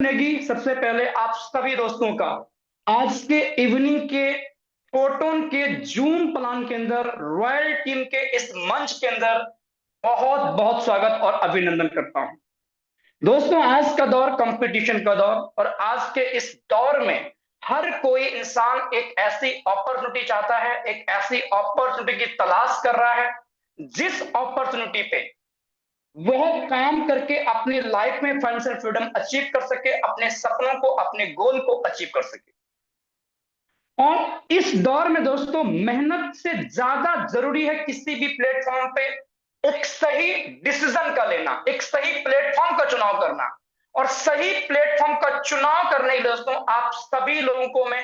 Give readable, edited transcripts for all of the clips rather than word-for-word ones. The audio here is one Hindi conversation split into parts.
सुनेगी सबसे पहले आप सभी दोस्तों का आज के इवनिंग के फोटोन के जूम प्लान के अंदर रॉयल टीम के इस मंच के अंदर बहुत बहुत स्वागत और अभिनंदन करता हूं। दोस्तों, आज का दौर कंपटीशन का दौर और आज के इस दौर में हर कोई इंसान एक ऐसी अपॉर्चुनिटी चाहता है, एक ऐसी अपॉर्चुनिटी की तलाश कर रहा है जिस अपॉर्चुनिटी पे वह काम करके अपनी लाइफ में फाइनेंशियल फ्रीडम अचीव कर सके, अपने सपनों को, अपने गोल को अचीव कर सके। और इस दौर में दोस्तों मेहनत से ज्यादा जरूरी है किसी भी प्लेटफॉर्म पे एक सही डिसीजन का लेना, एक सही प्लेटफॉर्म का चुनाव करना। और सही प्लेटफॉर्म का चुनाव करने के लिए दोस्तों आप सभी लोगों को मैं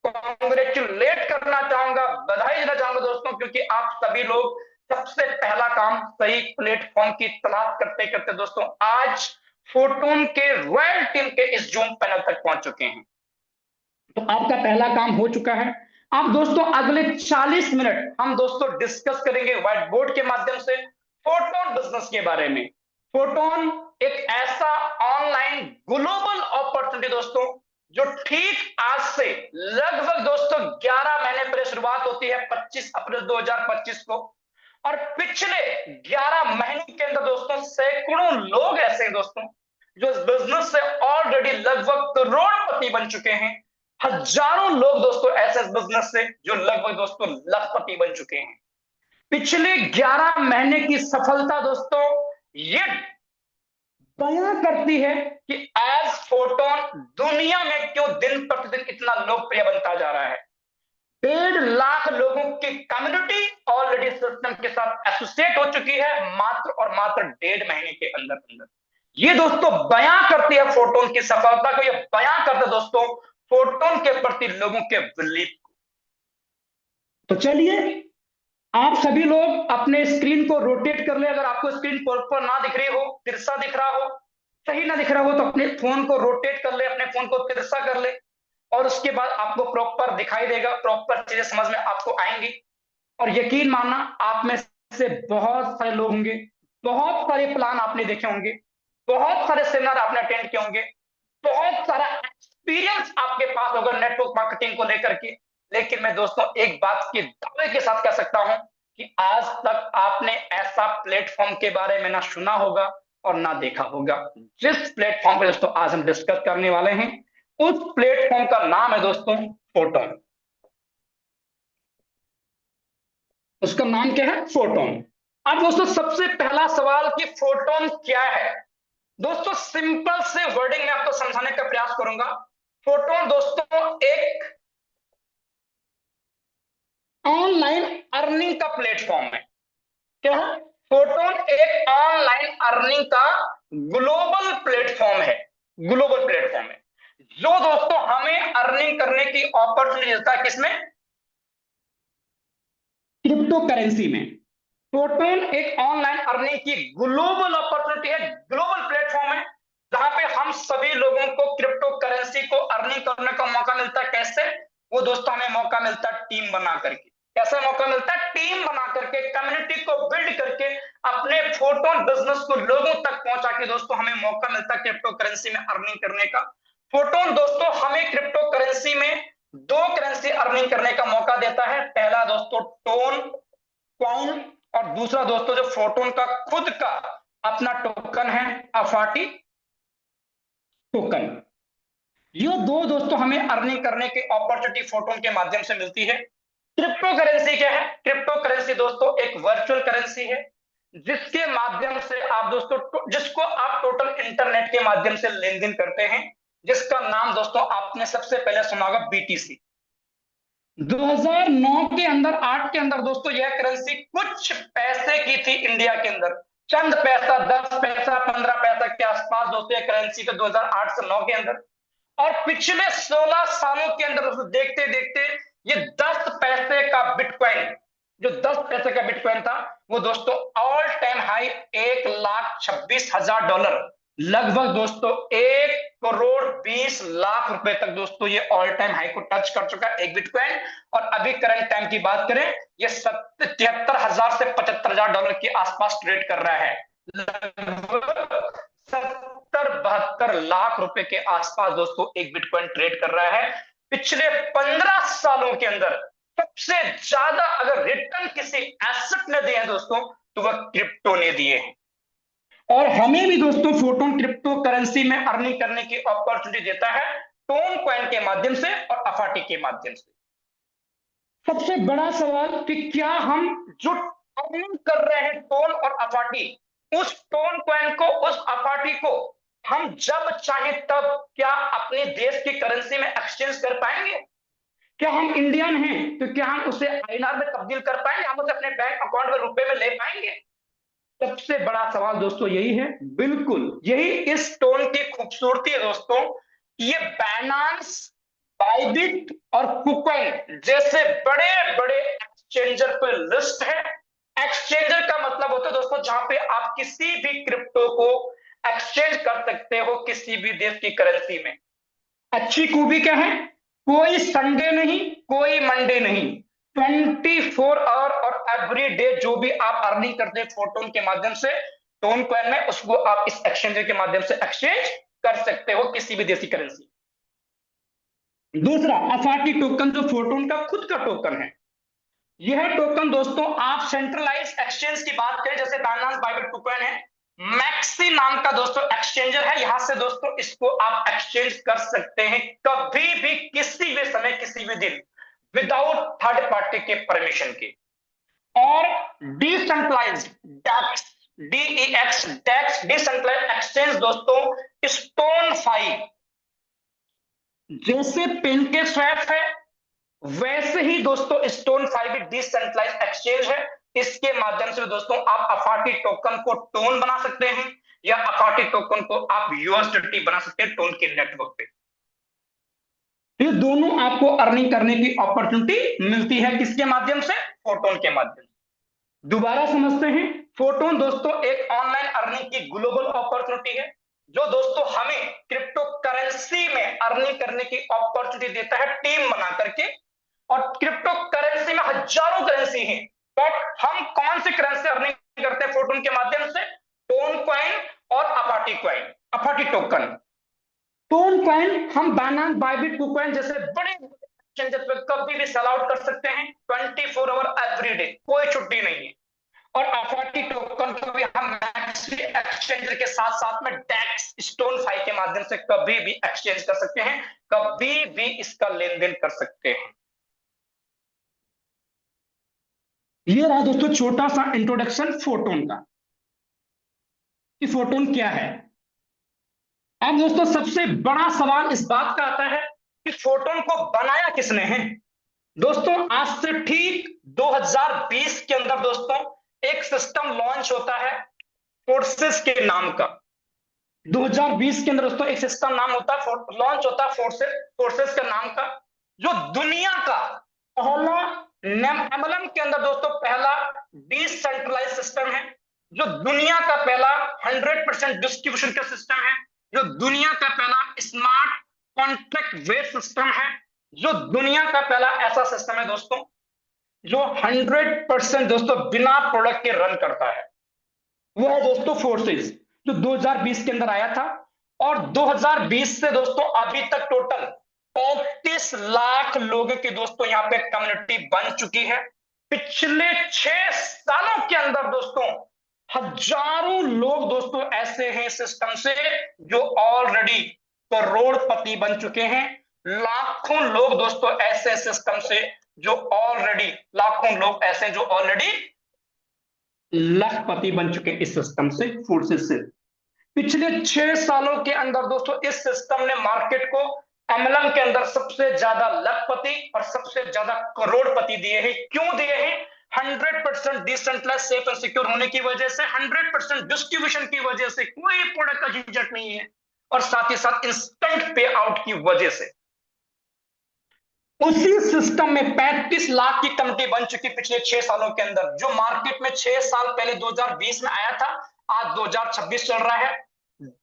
कॉन्ग्रेचुलेट करना चाहूंगा, बधाई देना चाहूंगा दोस्तों, क्योंकि आप सभी लोग सबसे पहला काम सही प्लेटफॉर्म की तलाश करते करते दोस्तों आज फोटोन के रॉयल टीम के इस जूम पैनल तक पहुंच चुके हैं। तो आपका पहला काम हो चुका है। अब दोस्तों अगले 40 मिनट हम दोस्तों डिस्कस करेंगे व्हाइट बोर्ड के माध्यम से फोटोन बिजनेस के बारे में। फोटोन एक ऐसा ऑनलाइन ग्लोबल अपॉर्चुनिटी दोस्तों जो ठीक आज से लगभग दोस्तों 11 महीने पहले शुरुआत होती है 25 अप्रैल 2025 को, और पिछले 11 महीनों के अंदर दोस्तों सैकड़ों लोग ऐसे हैं दोस्तों जो इस बिजनेस से ऑलरेडी लगभग करोड़पति बन चुके हैं। हजारों लोग दोस्तों ऐसे इस बिजनेस से जो लगभग दोस्तों लखपति बन चुके हैं। पिछले 11 महीने की सफलता दोस्तों ये बयां करती है कि एज फोटोन दुनिया में क्यों दिन प्रतिदिन इतना लोकप्रिय बनता जा रहा है। 1.5 लाख लोगों की कम्युनिटी ऑलरेडी सिस्टम के साथ एसोसिएट हो चुकी है मात्र और मात्र 1.5 महीने के अंदर अंदर। ये दोस्तों बयां करती है फोटोन की सफलता को, ये बयां करता है दोस्तों फोटोन के प्रति लोगों के बिलीफ को। तो चलिए आप सभी लोग अपने स्क्रीन को रोटेट कर ले। अगर आपको स्क्रीन प्रॉपर ना दिख रही हो, तिरछा दिख रहा हो, सही ना दिख रहा हो, तो अपने फोन को रोटेट कर ले, अपने फोन को तिरछा कर ले और उसके बाद आपको प्रॉपर दिखाई देगा, प्रॉपर चीजें समझ में आपको आएंगी। और यकीन मानना आप में से बहुत सारे लोग होंगे, बहुत सारे प्लान आपने देखे होंगे, बहुत सारे सेमिनार आपने अटेंड किए होंगे, बहुत सारा एक्सपीरियंस आपके पास होगा नेटवर्क मार्केटिंग को लेकर के। लेकिन मैं दोस्तों एक बात के दावे के साथ कह सकता हूं कि आज तक आपने ऐसा प्लेटफॉर्म के बारे में ना सुना होगा और ना देखा होगा। जिस प्लेटफॉर्म पे दोस्तों आज हम डिस्कस करने वाले हैं उस प्लेटफॉर्म का नाम है दोस्तों फोटोन। उसका नाम क्या है? फोटोन। अब दोस्तों सबसे पहला सवाल कि फोटोन क्या है। दोस्तों सिंपल से वर्डिंग में आपको समझाने का प्रयास करूंगा। फोटोन दोस्तों एक ऑनलाइन अर्निंग का प्लेटफॉर्म है। क्या है? फोटोन एक ऑनलाइन अर्निंग का ग्लोबल प्लेटफॉर्म है। ग्लोबल प्लेटफॉर्म है जो दोस्तों हमें अर्निंग करने की अपॉर्चुनिटी देता है। किसमें? क्रिप्टो करेंसी में। फोटोन एक ऑनलाइन अर्निंग की ग्लोबल अपॉर्चुनिटी है, ग्लोबल प्लेटफॉर्म है जहां पे हम सभी लोगों को क्रिप्टो करेंसी को अर्निंग करने का मौका मिलता है। कैसे? वो दोस्तों हमें मौका मिलता है टीम बना करके। कैसा मौका मिलता है? टीम बना करके, कम्युनिटी को बिल्ड करके अपने फोटोन बिजनेस को लोगों तक पहुंचा के दोस्तों हमें मौका मिलता है क्रिप्टो करेंसी में अर्निंग करने का। फोटोन दोस्तों हमें क्रिप्टो करेंसी में 2 करेंसी अर्निंग करने का मौका देता है। पहला दोस्तों टोन कॉइन और दूसरा दोस्तों जो फोटोन का खुद का अपना टोकन है अफाटी टोकन। ये 2 दोस्तों हमें अर्निंग करने की अपॉर्चुनिटी फोटोन के माध्यम से मिलती है। क्रिप्टो करेंसी क्या है? क्रिप्टो करेंसी दोस्तों एक वर्चुअल करेंसी है जिसके माध्यम से आप दोस्तों जिसको आप टोटल इंटरनेट के माध्यम से लेन देन करते हैं, जिसका नाम दोस्तों आपने सबसे पहले सुना होगा बीटीसी। 2009 के अंदर 8 के अंदर दोस्तों यह करेंसी कुछ पैसे की थी इंडिया के अंदर, चंद पैसा, 10 पैसा, 15 पैसा के आसपास दोस्तों यह करेंसी तो 2008 से 9 के अंदर। और पिछले 16 सालों के अंदर दोस्तों देखते देखते ये 10 पैसे का बिटकॉइन, जो 10 पैसे का बिटकॉइन था वो दोस्तों ऑल टाइम हाई $1,26,000, लगभग दोस्तों 1,20,00,000 रुपए तक दोस्तों ये ऑल टाइम हाई को टच कर चुका है एक बिटकॉइन। और अभी करंट टाइम की बात करें ये $73,000 से $75,000 के आसपास ट्रेड कर रहा है। लगभग 70 72 लाख रुपए के आसपास दोस्तों एक बिटकॉइन ट्रेड कर रहा है। पिछले 15 सालों के अंदर सबसे ज्यादा अगर रिटर्न किसी एसेट ने दिए हैं दोस्तों, तो वह क्रिप्टो ने दिए हैं। और हमें भी दोस्तों फोटोन क्रिप्टो करेंसी में अर्निंग करने की अपॉर्चुनिटी देता है, टोन कॉइन के माध्यम से और अफाटी के माध्यम से। सबसे बड़ा सवाल कि क्या हम जो अर्निंग कर रहे हैं टोन और अफाटी, उस टोन कॉइन को, उस अफाटी को हम जब चाहे तब क्या अपने देश की करेंसी में एक्सचेंज कर पाएंगे? क्या हम इंडियन हैं तो क्या हम उसे आईएनआर में तब्दील कर पाएंगे? हम उसे अपने बैंक अकाउंट में रुपए में ले पाएंगे? सबसे बड़ा सवाल दोस्तों यही है। बिल्कुल यही इस टोन की खूबसूरती है दोस्तों। ये बाइनेंस, बाइबिट और कुकॉइन जैसे बड़े बड़े एक्सचेंजर पर लिस्ट है। एक्सचेंजर का मतलब होता है दोस्तों जहां पे आप किसी भी क्रिप्टो को एक्सचेंज कर सकते हो किसी भी देश की करेंसी में। अच्छी खूबी क्या है? कोई संडे नहीं, कोई मंडे नहीं, 24 आवर और एवरी डे जो भी आप अर्निंग करते हैं फोटोन के माध्यम से टोन कॉइन में, उसको आप इस एक्सचेंजर के माध्यम से एक्सचेंज कर सकते हो किसी भी देशी करेंसी। दूसरा, अफाटी टोकन जो फोटोन का खुद का टोकन है। यह टोकन दोस्तों आप सेंट्रलाइज एक्सचेंज की बात करें जैसे बाइनेंस, बाइबिट, कुकॉइन है, मैक्सी नाम का दोस्तों एक्सचेंजर है। यहां से दोस्तों इसको आप एक्सचेंज कर सकते हैं कभी भी, किसी भी समय, किसी भी दिन, विदाउट थर्ड पार्टी के परमिशन के। और डिसेंट्रलाइज्ड डेक्स, DEX, डेक्स डिसेंट्रलाइज्ड एक्सचेंज दोस्तों स्टोन फाई जैसे पेनकेस्वैप है, वैसे ही दोस्तों स्टोन फाई भी डिसेंट्रलाइज्ड एक्सचेंज है। इसके माध्यम से दोस्तों आप अफाटी टोकन को टोन बना सकते हैं या अफाटी टोकन को आप यूएसडीटी बना सकते हैं टोन के नेटवर्क पे। ये दोनों आपको अर्निंग करने की अपॉर्चुनिटी मिलती है किसके माध्यम से? फोटोन के माध्यम से। दोबारा समझते हैं, फोटोन दोस्तों एक ऑनलाइन अर्निंग की ग्लोबल अपॉर्चुनिटी है जो दोस्तों हमें क्रिप्टो करेंसी में अर्निंग करने की अपॉर्चुनिटी देता है टीम बना करके। और क्रिप्टो करेंसी में हजारों करेंसी हैं, बट हम कौन सी करेंसी अर्निंग करते हैं फोटोन के माध्यम से? टोन कॉइन और अफाटी कॉइन, अफाटी टोकन। टोन कॉइन हम बाइनेंस, बाइबिट, कुकॉइन जैसे बड़े एक्सचेंजर पे कभी भी सेल आउट कर सकते हैं 24 आवर एवरी डे, कोई छुट्टी नहीं है। और अफाटी टोकन को भी हम मैक्सी एक्सचेंजर के साथ साथ में डेक्स, स्टोन फाई के माध्यम से कभी भी एक्सचेंज कर सकते हैं, कभी भी इसका लेन देन कर सकते हैं। ये रहा दोस्तों छोटा सा इंट्रोडक्शन फोटोन का कि फोटोन क्या है। अब दोस्तों सबसे बड़ा सवाल इस बात का आता है कि फोटोन को बनाया किसने है? दोस्तों आज से ठीक 2020 के अंदर दोस्तों एक सिस्टम लॉन्च होता है फोर्सेस के नाम का। 2020 के अंदर दोस्तों एक सिस्टम नाम होता है, लॉन्च होता है फोर्सेस का नाम का, जो दुनिया का पहला, एमएलएम के अंदर दोस्तों पहला डिसेंट्रलाइज सिस्टम है, जो दुनिया का पहला 100% डिस्ट्रीब्यूशन का सिस्टम है, जो दुनिया का पहला स्मार्ट कॉन्ट्रैक्ट बेस्ड सिस्टम है, जो दुनिया का पहला ऐसा सिस्टम है दोस्तों जो 100% दोस्तों बिना प्रोडक्ट के रन करता है। वो है दोस्तों फोर्सेस, जो 2020 के अंदर आया था। और 2020 से दोस्तों अभी तक टोटल 35 लाख लोगों की दोस्तों यहाँ पे कम्युनिटी बन चुकी है। पिछले 6 सालों के अंदर दोस्तों हजारों लोग दोस्तों ऐसे हैं सिस्टम से जो ऑलरेडी करोड़पति बन चुके हैं। लाखों लोग दोस्तों ऐसे सिस्टम से जो ऑलरेडी, लाखों लोग ऐसे जो ऑलरेडी लाखपति बन चुके इस सिस्टम से, फोर्सेस से। पिछले 6 सालों के अंदर दोस्तों इस सिस्टम ने मार्केट को एमएलएम के अंदर सबसे ज्यादा लाखपति और सबसे ज्यादा करोड़पति दिए हैं। क्यों दिए हैं? 100% डिसेंट्रलाइज, सेफ एंड सिक्योर होने की वजह से, 100% डिस्ट्रीब्यूशन की वजह से, कोई प्रोडक्ट का झंझट नहीं है, और साथ ही साथ इंस्टेंट पे आउट की वजह से। उसी सिस्टम में 35 लाख की कमिटी बन चुकी पिछले 6 सालों के अंदर, जो मार्केट में 6 साल पहले 2020 में आया था, आज 2026 चल रहा है।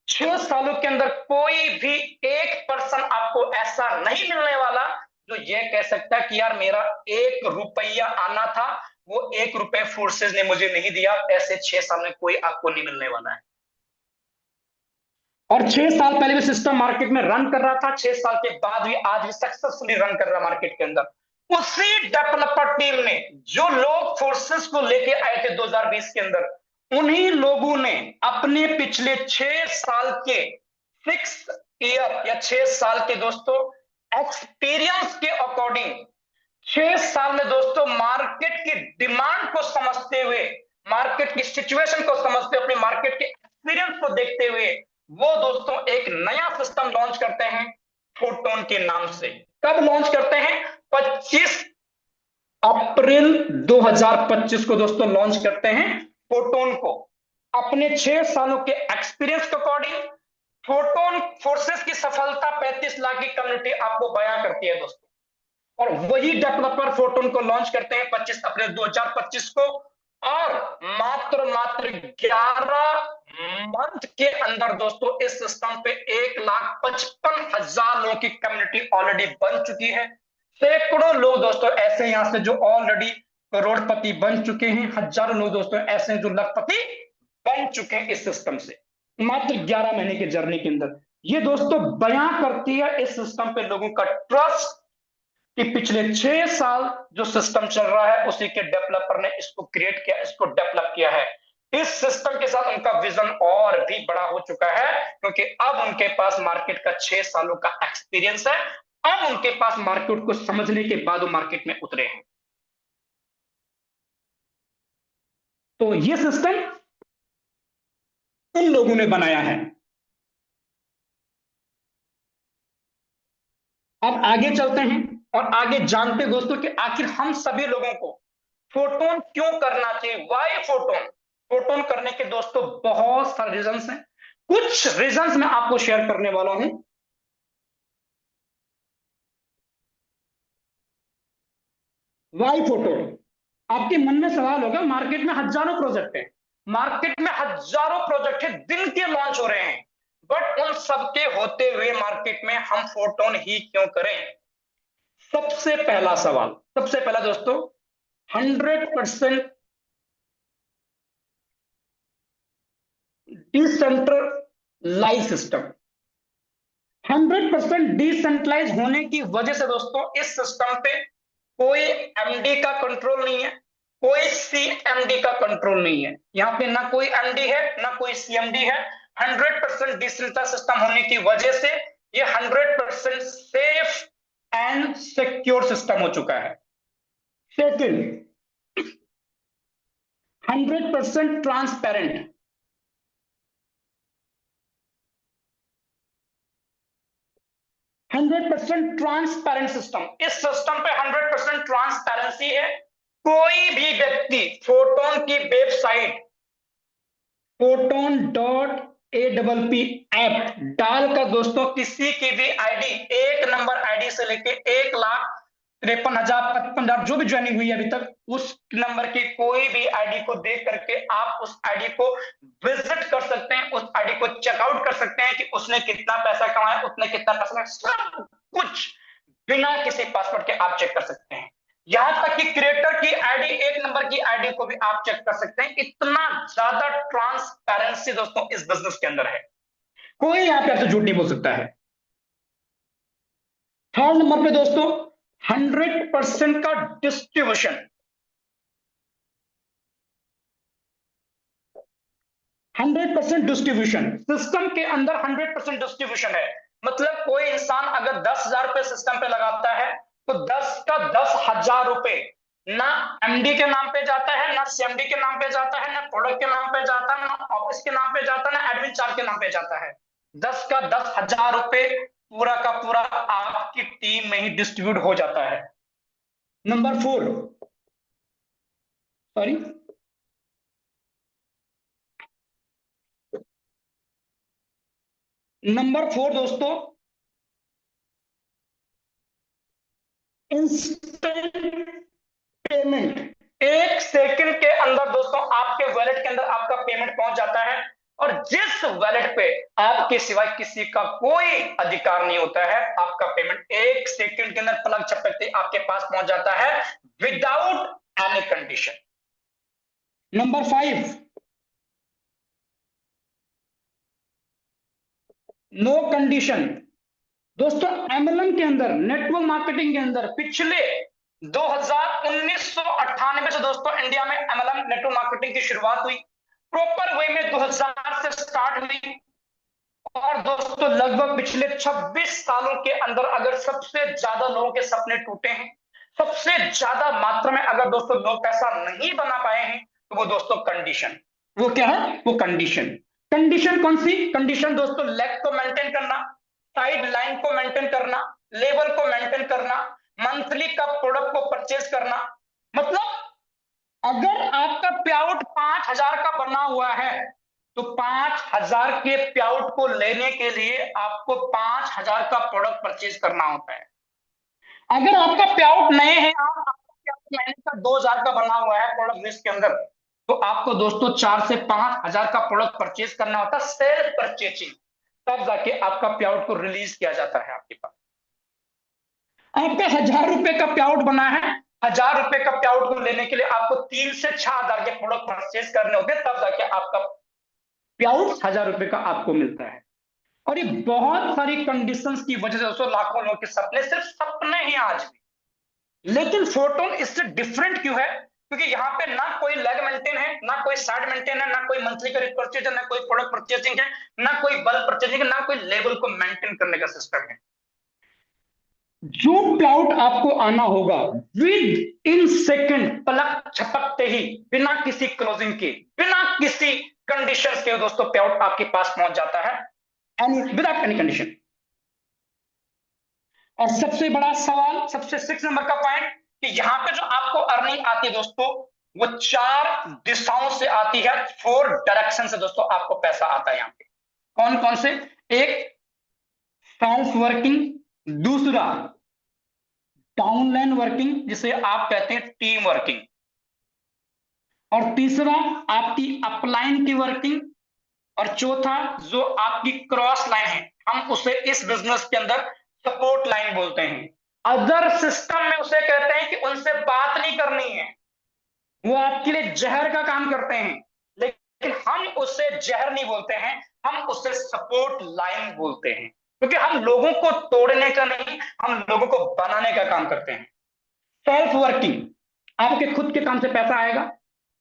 6 सालों के अंदर कोई भी एक पर्सन आपको ऐसा नहीं मिलने वाला जो ये कह सकता है कि यार मेरा 1 रुपया आना था, वो 1 रुपया फोर्सेस ने मुझे नहीं दिया। ऐसे 6 साल में कोई आपको नहीं मिलने वाला है। और 6 साल पहले भी सिस्टम मार्केट में रन कर रहा था, 6 साल के बाद भी आज भी सक्सेसफुली रन कर रहा है मार्केट के अंदर। उसी डेवलपर टीम ने जो लोग फोर्सेस को लेके आए थे 2020 के अंदर, उन्हीं लोगों ने अपने पिछले 6 साल के 6 ईयर या 6 साल के दोस्तों एक्सपीरियंस के अकॉर्डिंग 6 साल में दोस्तों मार्केट की डिमांड को समझते हुए, मार्केट की सिचुएशन को समझते हुए, अपने मार्केट के एक्सपीरियंस को देखते हुए वो दोस्तों एक नया सिस्टम लॉन्च करते हैं फोटोन के नाम से। कब लॉन्च करते हैं? 25 अप्रैल 2025 को दोस्तों लॉन्च करते हैं फोटोन को। अपने 6 सालों के एक्सपीरियंस के अकॉर्डिंग फोटोन फोर्सेस की सफलता 35 लाख की कम्युनिटी आपको बयां करती है दोस्तों। और वही डेवलपर फोटोन को लॉन्च करते हैं 25 अप्रैल 2025 को। और मात्र 11 मंथ के अंदर दोस्तों इस सिस्टम पे 1,55,000 लोगों की कम्युनिटी ऑलरेडी बन चुकी है। सैकड़ों लोग दोस्तों ऐसे यहां से जो ऑलरेडी करोड़पति बन चुके हैं, हजारों लोग दोस्तों ऐसे हैं जो लखपति बन चुके हैं इस सिस्टम से, मात्र 11 महीने के जर्नी के अंदर। ये दोस्तों बयां करती है इस सिस्टम पे लोगों का ट्रस्ट कि पिछले 6 साल जो सिस्टम चल रहा है उसी के डेवलपर ने इसको क्रिएट किया, इसको डेवलप किया है। इस सिस्टम के साथ उनका विजन और भी बड़ा हो चुका है, क्योंकि अब उनके पास मार्केट का 6 सालों का एक्सपीरियंस है। अब उनके पास मार्केट को समझने के बाद वो मार्केट में उतरे हैं। तो ये सिस्टम इन लोगों ने बनाया है। अब आगे चलते हैं और आगे जानते हैं दोस्तों कि आखिर हम सभी लोगों को फोटोन क्यों करना चाहिए, वाई फोटोन। फोटोन करने के दोस्तों बहुत सारे रीजंस हैं, कुछ रीजंस मैं आपको शेयर करने वाला हूं। वाई फोटोन, आपके मन में सवाल होगा, मार्केट में हजारों प्रोजेक्ट हैं, मार्केट में हजारों प्रोजेक्ट है, दिन के लॉन्च हो रहे हैं, बट उन सबके होते हुए मार्केट में हम फोटोन ही क्यों करें? सबसे पहला सवाल, सबसे पहला दोस्तों, 100% डिसेंट्रलाइज सिस्टम। 100% डिसेंट्रलाइज होने की वजह से दोस्तों इस सिस्टम पे कोई एमडी का कंट्रोल नहीं है, कोई सीएमडी का कंट्रोल नहीं है। यहाँ पे ना कोई एमडी है ना कोई सीएमडी है। 100% डिसेंट्रलाइज सिस्टम होने की वजह से ये 100% सेफ एंड सिक्योर सिस्टम हो चुका है। Second, 100% transparent. 100% ट्रांसपेरेंट सिस्टम, इस सिस्टम पे 100% ट्रांसपेरेंसी है। कोई भी व्यक्ति फोटोन की वेबसाइट photon.app डालकर दोस्तों किसी की भी आईडी, एक नंबर आईडी से लेके 1,53,055 जो भी ज्वाइनिंग हुई है अभी तक, उस नंबर की कोई भी आईडी को देख करके आप उस आईडी को विजिट कर सकते हैं, उस आईडी को चेकआउट कर सकते हैं कि उसने कितना पैसा कमाया, उसने कितना पैसा, सब कुछ बिना किसी पासवर्ड के आप चेक कर सकते हैं। यहां तक कि क्रिएटर की आईडी, एक नंबर की आईडी को भी आप चेक कर सकते हैं। इतना ज्यादा ट्रांसपेरेंसी दोस्तों इस बिजनेस के अंदर है, कोई यहां पे आपसे झूठ नहीं बोल सकता है। थर्ड नंबर पे दोस्तों 100% का डिस्ट्रीब्यूशन। 100% डिस्ट्रीब्यूशन सिस्टम के अंदर 100% डिस्ट्रीब्यूशन है। मतलब कोई इंसान अगर 10,000 रुपए सिस्टम पे लगाता है तो 10 का 10,000 रुपए ना एमडी के नाम पे जाता है, ना सीएमडी के नाम पे जाता है, ना प्रोडक्ट के नाम पे जाता है, ना ऑफिस के नाम पे जाता है, ना एडमिन चार्ज के नाम पे जाता है। 10 का 10,000 रुपए पूरा का पूरा आपकी टीम में ही डिस्ट्रीब्यूट हो जाता है। नंबर 4, सॉरी, नंबर 4 दोस्तों, इंस्टेंट पेमेंट। 1 सेकंड के अंदर दोस्तों आपके वॉलेट के अंदर आपका पेमेंट पहुंच जाता है, और जिस वॉलेट पे आपके सिवाय किसी का कोई अधिकार नहीं होता है, आपका पेमेंट 1 सेकंड के अंदर पलक झपकते आपके पास पहुंच जाता है, without any condition. Number 5, no condition. दोस्तों एमएलएम के अंदर, नेटवर्क मार्केटिंग के अंदर पिछले 1998 से दोस्तों इंडिया में एमएलएम नेटवर्क मार्केटिंग की शुरुआत हुई। प्रॉपर वे में 2000 से स्टार्ट हुई और दोस्तों लगभग पिछले 26 सालों के अंदर अगर सबसे ज्यादा लोगों के सपने टूटे हैं, सबसे ज्यादा मात्रा में अगर दोस्तों लोग पैसा नहीं बना पाए हैं, तो वो दोस्तों कंडीशन। वो क्या है? वो कंडीशन। कंडीशन कौन सी कंडीशन? दोस्तों लेग को मेंटेन करना, साइड लाइन को मेंटेन करना, लेवल को मेंटेन करना, मंथली का प्रोडक्ट को परचेज करना। मतलब अगर आपका पे आउट 5000 का बना हुआ है, तो 5000 के पे आउट को लेने के लिए आपको 5000 का प्रोडक्ट परचेज करना होता है। अगर आपका पे आउट नहीं है, आपका पे आउट महीने का 2000 का बना हुआ है प्रोडक्ट लिस्ट के अंदर, तो आपको दोस्तों 4 से 5000 का प्रोडक्ट परचेज करना होता है, सेल्फ परचेजिंग। तब जाके आपका पे आउट को रिलीज किया जाता है आपके पास। आपका 1000 रुपए का पे आउट बना है, 1000 रुपए का पे आउट को लेने के लिए आपको 3 से 6000 के प्रोडक्ट परचेज करने होते हैं, तब जाके आपका पे आउट 1000 रुपए का आपको मिलता है। और ये बहुत सारी कंडीशंस की वजह से दोस्तों लाखों लोगों के सपने सिर्फ सपने ही आज भी। लेकिन फोटोन इससे डिफरेंट क्यों है? क्योंकि यहाँ पे ना कोई लेग मेंटेन है, ना कोई साइड मेंटेन है, ना कोई मंथली का परचेज है, ना कोई प्रोडक्ट परचेजिंग है, ना कोई बल्क परचेजिंग है, ना कोई लेवल को मेंटेन करने का सिस्टम है। जो प्लाउट आपको आना होगा विद इन सेकंड, पलक झपकते ही, बिना किसी क्लोजिंग के, बिना किसी कंडीशंस के दोस्तों पे आउट आपके पास पहुंच जाता है, एनी विदाउट एनी कंडीशन। और सबसे बड़ा सवाल, सबसे 6 नंबर का पॉइंट, कि यहां पे जो आपको अर्निंग आती है दोस्तों, वो 4 दिशाओं से आती है, 4 डायरेक्शन से दोस्तों आपको पैसा आता है। यहां पे कौन कौन से? एक सेल्फ वर्किंग, दूसरा डाउनलाइन वर्किंग जिसे आप कहते हैं टीम वर्किंग, और तीसरा आपकी अपलाइन की वर्किंग, और चौथा जो आपकी क्रॉस लाइन है, हम उसे इस बिजनेस के अंदर सपोर्ट लाइन बोलते हैं। अदर सिस्टम में उसे कहते हैं कि उनसे बात नहीं करनी है, वो आपके लिए जहर का काम करते हैं, लेकिन हम उसे जहर नहीं बोलते हैं, हम उसे सपोर्ट लाइन बोलते हैं, क्योंकि हम लोगों को तोड़ने का नहीं, हम लोगों को बनाने का काम करते हैं। सेल्फ वर्किंग, आपके खुद के काम से पैसा आएगा,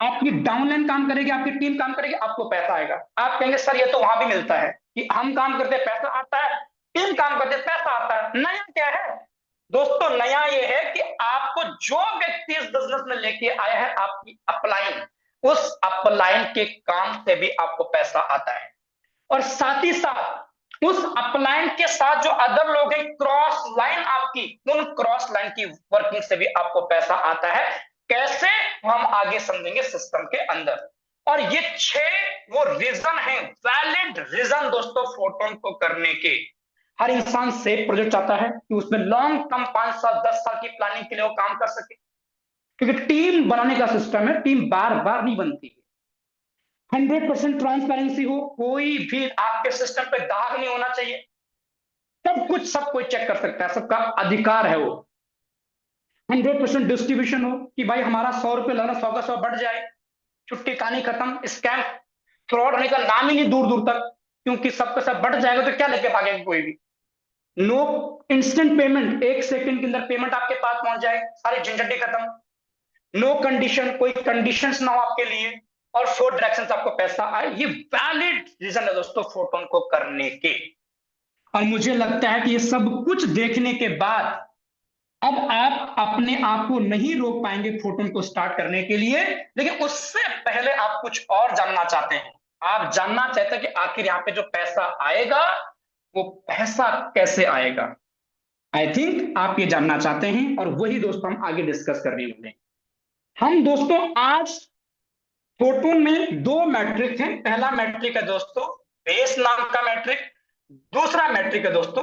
आपकी डाउनलाइन काम करेगी, आपकी टीम काम करेगी, आपको पैसा आएगा। आप कहेंगे सर ये तो वहां भी मिलता है कि हम काम करते पैसा आता है, टीम काम करते पैसा आता है। नया क्या है दोस्तों? नया ये है कि आपको जो व्यक्ति इस बिजनेस में लेके आया है, आपकी अपलाइन, उस अपलाइन के काम से भी आपको पैसा आता है। और साथ ही साथ उस अपलाइन के साथ जो अदर लोग हैं, क्रॉस लाइन आपकी, उन क्रॉस लाइन की वर्किंग से भी आपको पैसा आता है। कैसे? हम आगे समझेंगे सिस्टम के अंदर। और ये 6 वो रीजन है, वैलिड रीजन दोस्तों फोटोन को करने के। हर इंसान सेफ प्रोजेक्ट चाहता है कि उसमें लॉन्ग टर्म 5 साल 10 साल की प्लानिंग के लिए वो काम कर सके, क्योंकि टीम बनाने का सिस्टम है, टीम बार बार नहीं बनती है। 100% ट्रांसपेरेंसी हो, कोई भी आपके सिस्टम पे दाग नहीं होना चाहिए, सब कुछ सब कोई चेक कर सकता है, सबका अधिकार है वो। 100% डिस्ट्रीब्यूशन हो कि भाई हमारा 100 रुपये लगा, 100 का 100 बढ़ जाए, छुट्टी कहानी खत्म, स्कैम फ्रॉड होने का नाम ही नहीं दूर दूर तक, क्योंकि सबका सब बढ़ जाएगा तो क्या लेके भागेगा कोई भी। नो इंस्टेंट पेमेंट, 1 सेकंड के अंदर पेमेंट आपके पास पहुंच जाए, सारी झंझटें खत्म। नो कंडीशन, कोई कंडीशंस ना हो आपके लिए, और 4 डायरेक्शन आपको पैसा आए। ये वैलिड रीजन है दोस्तों फोटोन को करने के। और मुझे लगता है कि ये सब कुछ देखने के बाद अब आप अपने आप को नहीं रोक पाएंगे फोटोन को स्टार्ट करने के लिए। लेकिन उससे पहले आप कुछ और जानना चाहते हैं, आप जानना चाहते हैं कि आखिर यहाँ पे जो पैसा आएगा वो पैसा कैसे आएगा। आई थिंक आप ये जानना चाहते हैं, और वही दोस्तों हम आगे डिस्कस करने वाले हैं। हम दोस्तों आज फोटोन में 2 मैट्रिक हैं। पहला मैट्रिक है दोस्तों बेस नाम का मैट्रिक, दूसरा मैट्रिक है दोस्तों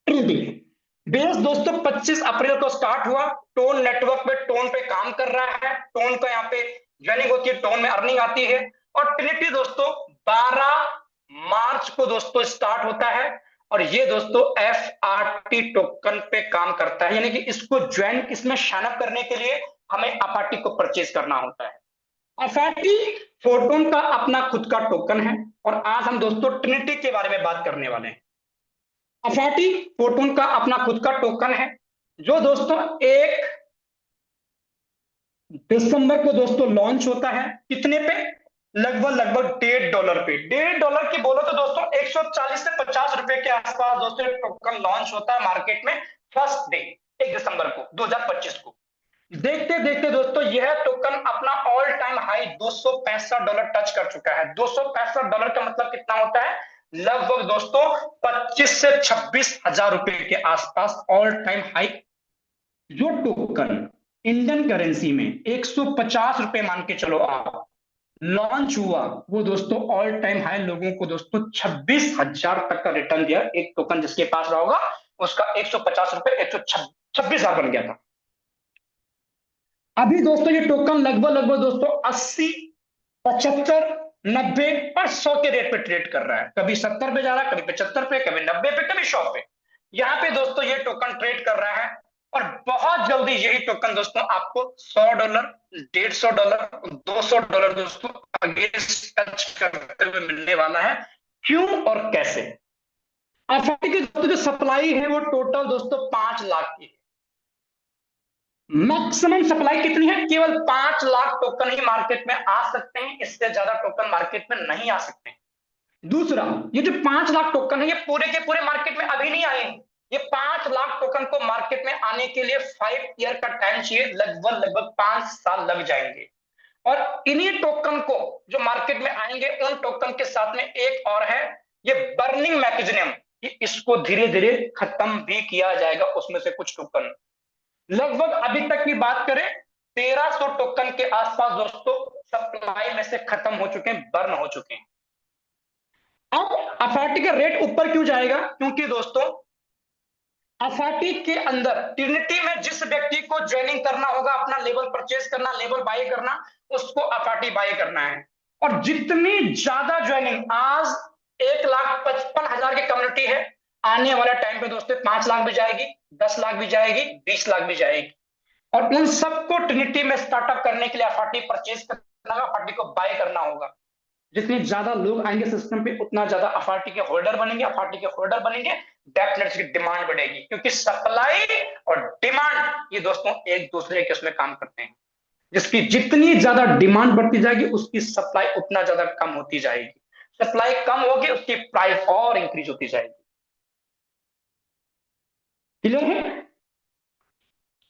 ट्रिनिटी। बेस दोस्तों 25 अप्रैल को स्टार्ट हुआ, टोन नेटवर्क पे टोन पे काम कर रहा है, टोन का यहाँ पे ज्वाइनिंग होती है, टोन में अर्निंग आती है। और ट्रिनिटी दोस्तों 12 मार्च को दोस्तों स्टार्ट होता है, और ये दोस्तों FRT टोकन पे काम करता है, यानी कि इसको ज्वाइन, इसमें साइन अप करने के लिए हमें FRT को परचेज करना होता है। FRT फोटोन का अपना खुद का टोकन है, और आज हम दोस्तों ट्रिनिटी के बारे में बात करने वाले हैं। अफाटी फोटोन का अपना खुद का टोकन है, जो दोस्तों 1 दिसंबर को दोस्तों लॉन्च होता है। कितने पे? लगभग लगभग $1.5 पे। $1.5 की बोलो तो दोस्तों 140 से 50 रुपए के आसपास दोस्तों टोकन लॉन्च होता है मार्केट में फर्स्ट डे 1 दिसंबर को 2025 को। देखते देखते दोस्तों यह टोकन अपना ऑल टाइम हाई $265 टच कर चुका है। $265 का मतलब कितना होता है? लगभग दोस्तों 25 से 26 हजार रुपए के आसपास ऑल टाइम हाई। जो टोकन इंडियन करेंसी में 150 रुपए मान के चलो आप लॉन्च हुआ, वो दोस्तों ऑल टाइम हाई लोगों को दोस्तों 26,000 तक का रिटर्न दिया। एक टोकन जिसके पास रहा होगा उसका 150 रुपए 126,000 बन गया था। अभी दोस्तों ये टोकन लगभग लगभग दोस्तों 80, 75, 90 और 100 के रेट पे ट्रेड कर रहा है। कभी 70 पे जा रहा है, कभी 75 पे, कभी 90 पे, कभी 100 पे। यहाँ पे दोस्तों ये टोकन ट्रेड कर रहा है और बहुत जल्दी यही टोकन दोस्तों आपको $100, $150, $200 दोस्तों अगेंस्ट टच करते हुए मिलने वाला है। क्यों और कैसे? एफआईटी की दोस्तों जो सप्लाई है वो टोटल दोस्तों 5 लाख की है। मैक्सिमम सप्लाई कितनी है? केवल 5 लाख टोकन ही मार्केट में आ सकते हैं, इससे ज्यादा टोकन मार्केट में नहीं आ सकते हैं। दूसरा, ये जो 5 लाख टोकन है ये पूरे के पूरे मार्केट में अभी नहीं आए। ये 5 लाख टोकन को मार्केट में आने के लिए 5 ईयर का टाइम चाहिए, लगभग लगभग 5 साल लग जाएंगे। और इन्हीं टोकन को जो मार्केट में आएंगे उन टोकन के साथ में एक और है, ये बर्निंग मैकेनिज्म, इसको धीरे धीरे खत्म भी किया जाएगा। उसमें से कुछ टोकन लगभग अभी तक की बात करें 1300 टोकन के आसपास दोस्तों सप्लाई में से खत्म हो चुके हैं, बर्न हो चुके हैं। अब अफाटी का रेट ऊपर क्यों जाएगा? क्योंकि दोस्तों अफाटी के अंदर ट्रिनिटी में जिस व्यक्ति को ज्वाइनिंग करना होगा, अपना लेवल परचेज करना, लेवल बाय करना, उसको अफाटी बाय करना है। और जितनी ज्यादा ज्वाइनिंग, आज 1,55,000 की कम्युनिटी है, आने वाले टाइम पे दोस्तों 5 लाख भी जाएगी, 10 लाख भी जाएगी, 20 लाख भी जाएगी। और उन सबको ट्रिनिटी में स्टार्टअप करने के लिए अफाटी परचेज करना होगा, अफाटी को बाय करना होगा। जितने ज्यादा लोग आएंगे सिस्टम पे उतना ज्यादा अफाटी के होल्डर बनेंगे, अफाटी के होल्डर बनेंगे, डेफिनेटली डिमांड बढ़ेगी। क्योंकि सप्लाई और डिमांड ये दोस्तों एक दूसरे के उसमें काम करते हैं। जिसकी जितनी ज्यादा डिमांड बढ़ती जाएगी उसकी सप्लाई उतना ज्यादा कम होती जाएगी। सप्लाई कम होगी उसकी प्राइस और इंक्रीज होती जाएगी। क्लियर है?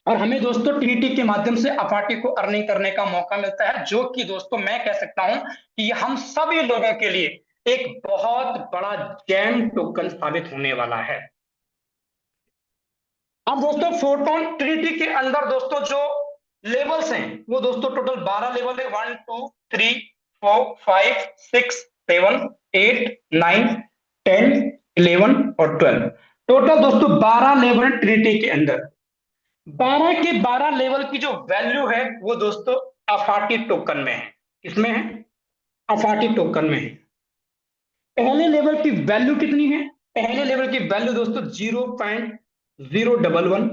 और हमें दोस्तों ट्रिनिटी के माध्यम से अफाटी को अर्निंग करने का मौका मिलता है, जो कि दोस्तों मैं कह सकता हूं कि हम सभी लोगों के लिए एक बहुत बड़ा जैम टोकन साबित होने वाला है। अब दोस्तों फोटोन ट्रिनिटी के अंदर दोस्तों जो लेवल्स हैं वो दोस्तों टोटल 12 लेवल है। 1 2 3 4 5 6 7 8 9 10 11 और 12, टोटल दोस्तों 12 लेवल ट्रिनिटी के अंदर। 12 के 12 लेवल की जो वैल्यू है वो दोस्तों अफाटी टोकन में है। किसमें है? अफाटी टोकन में है। पहले लेवल की वैल्यू कितनी है? पहले लेवल की वैल्यू दोस्तों 0.011,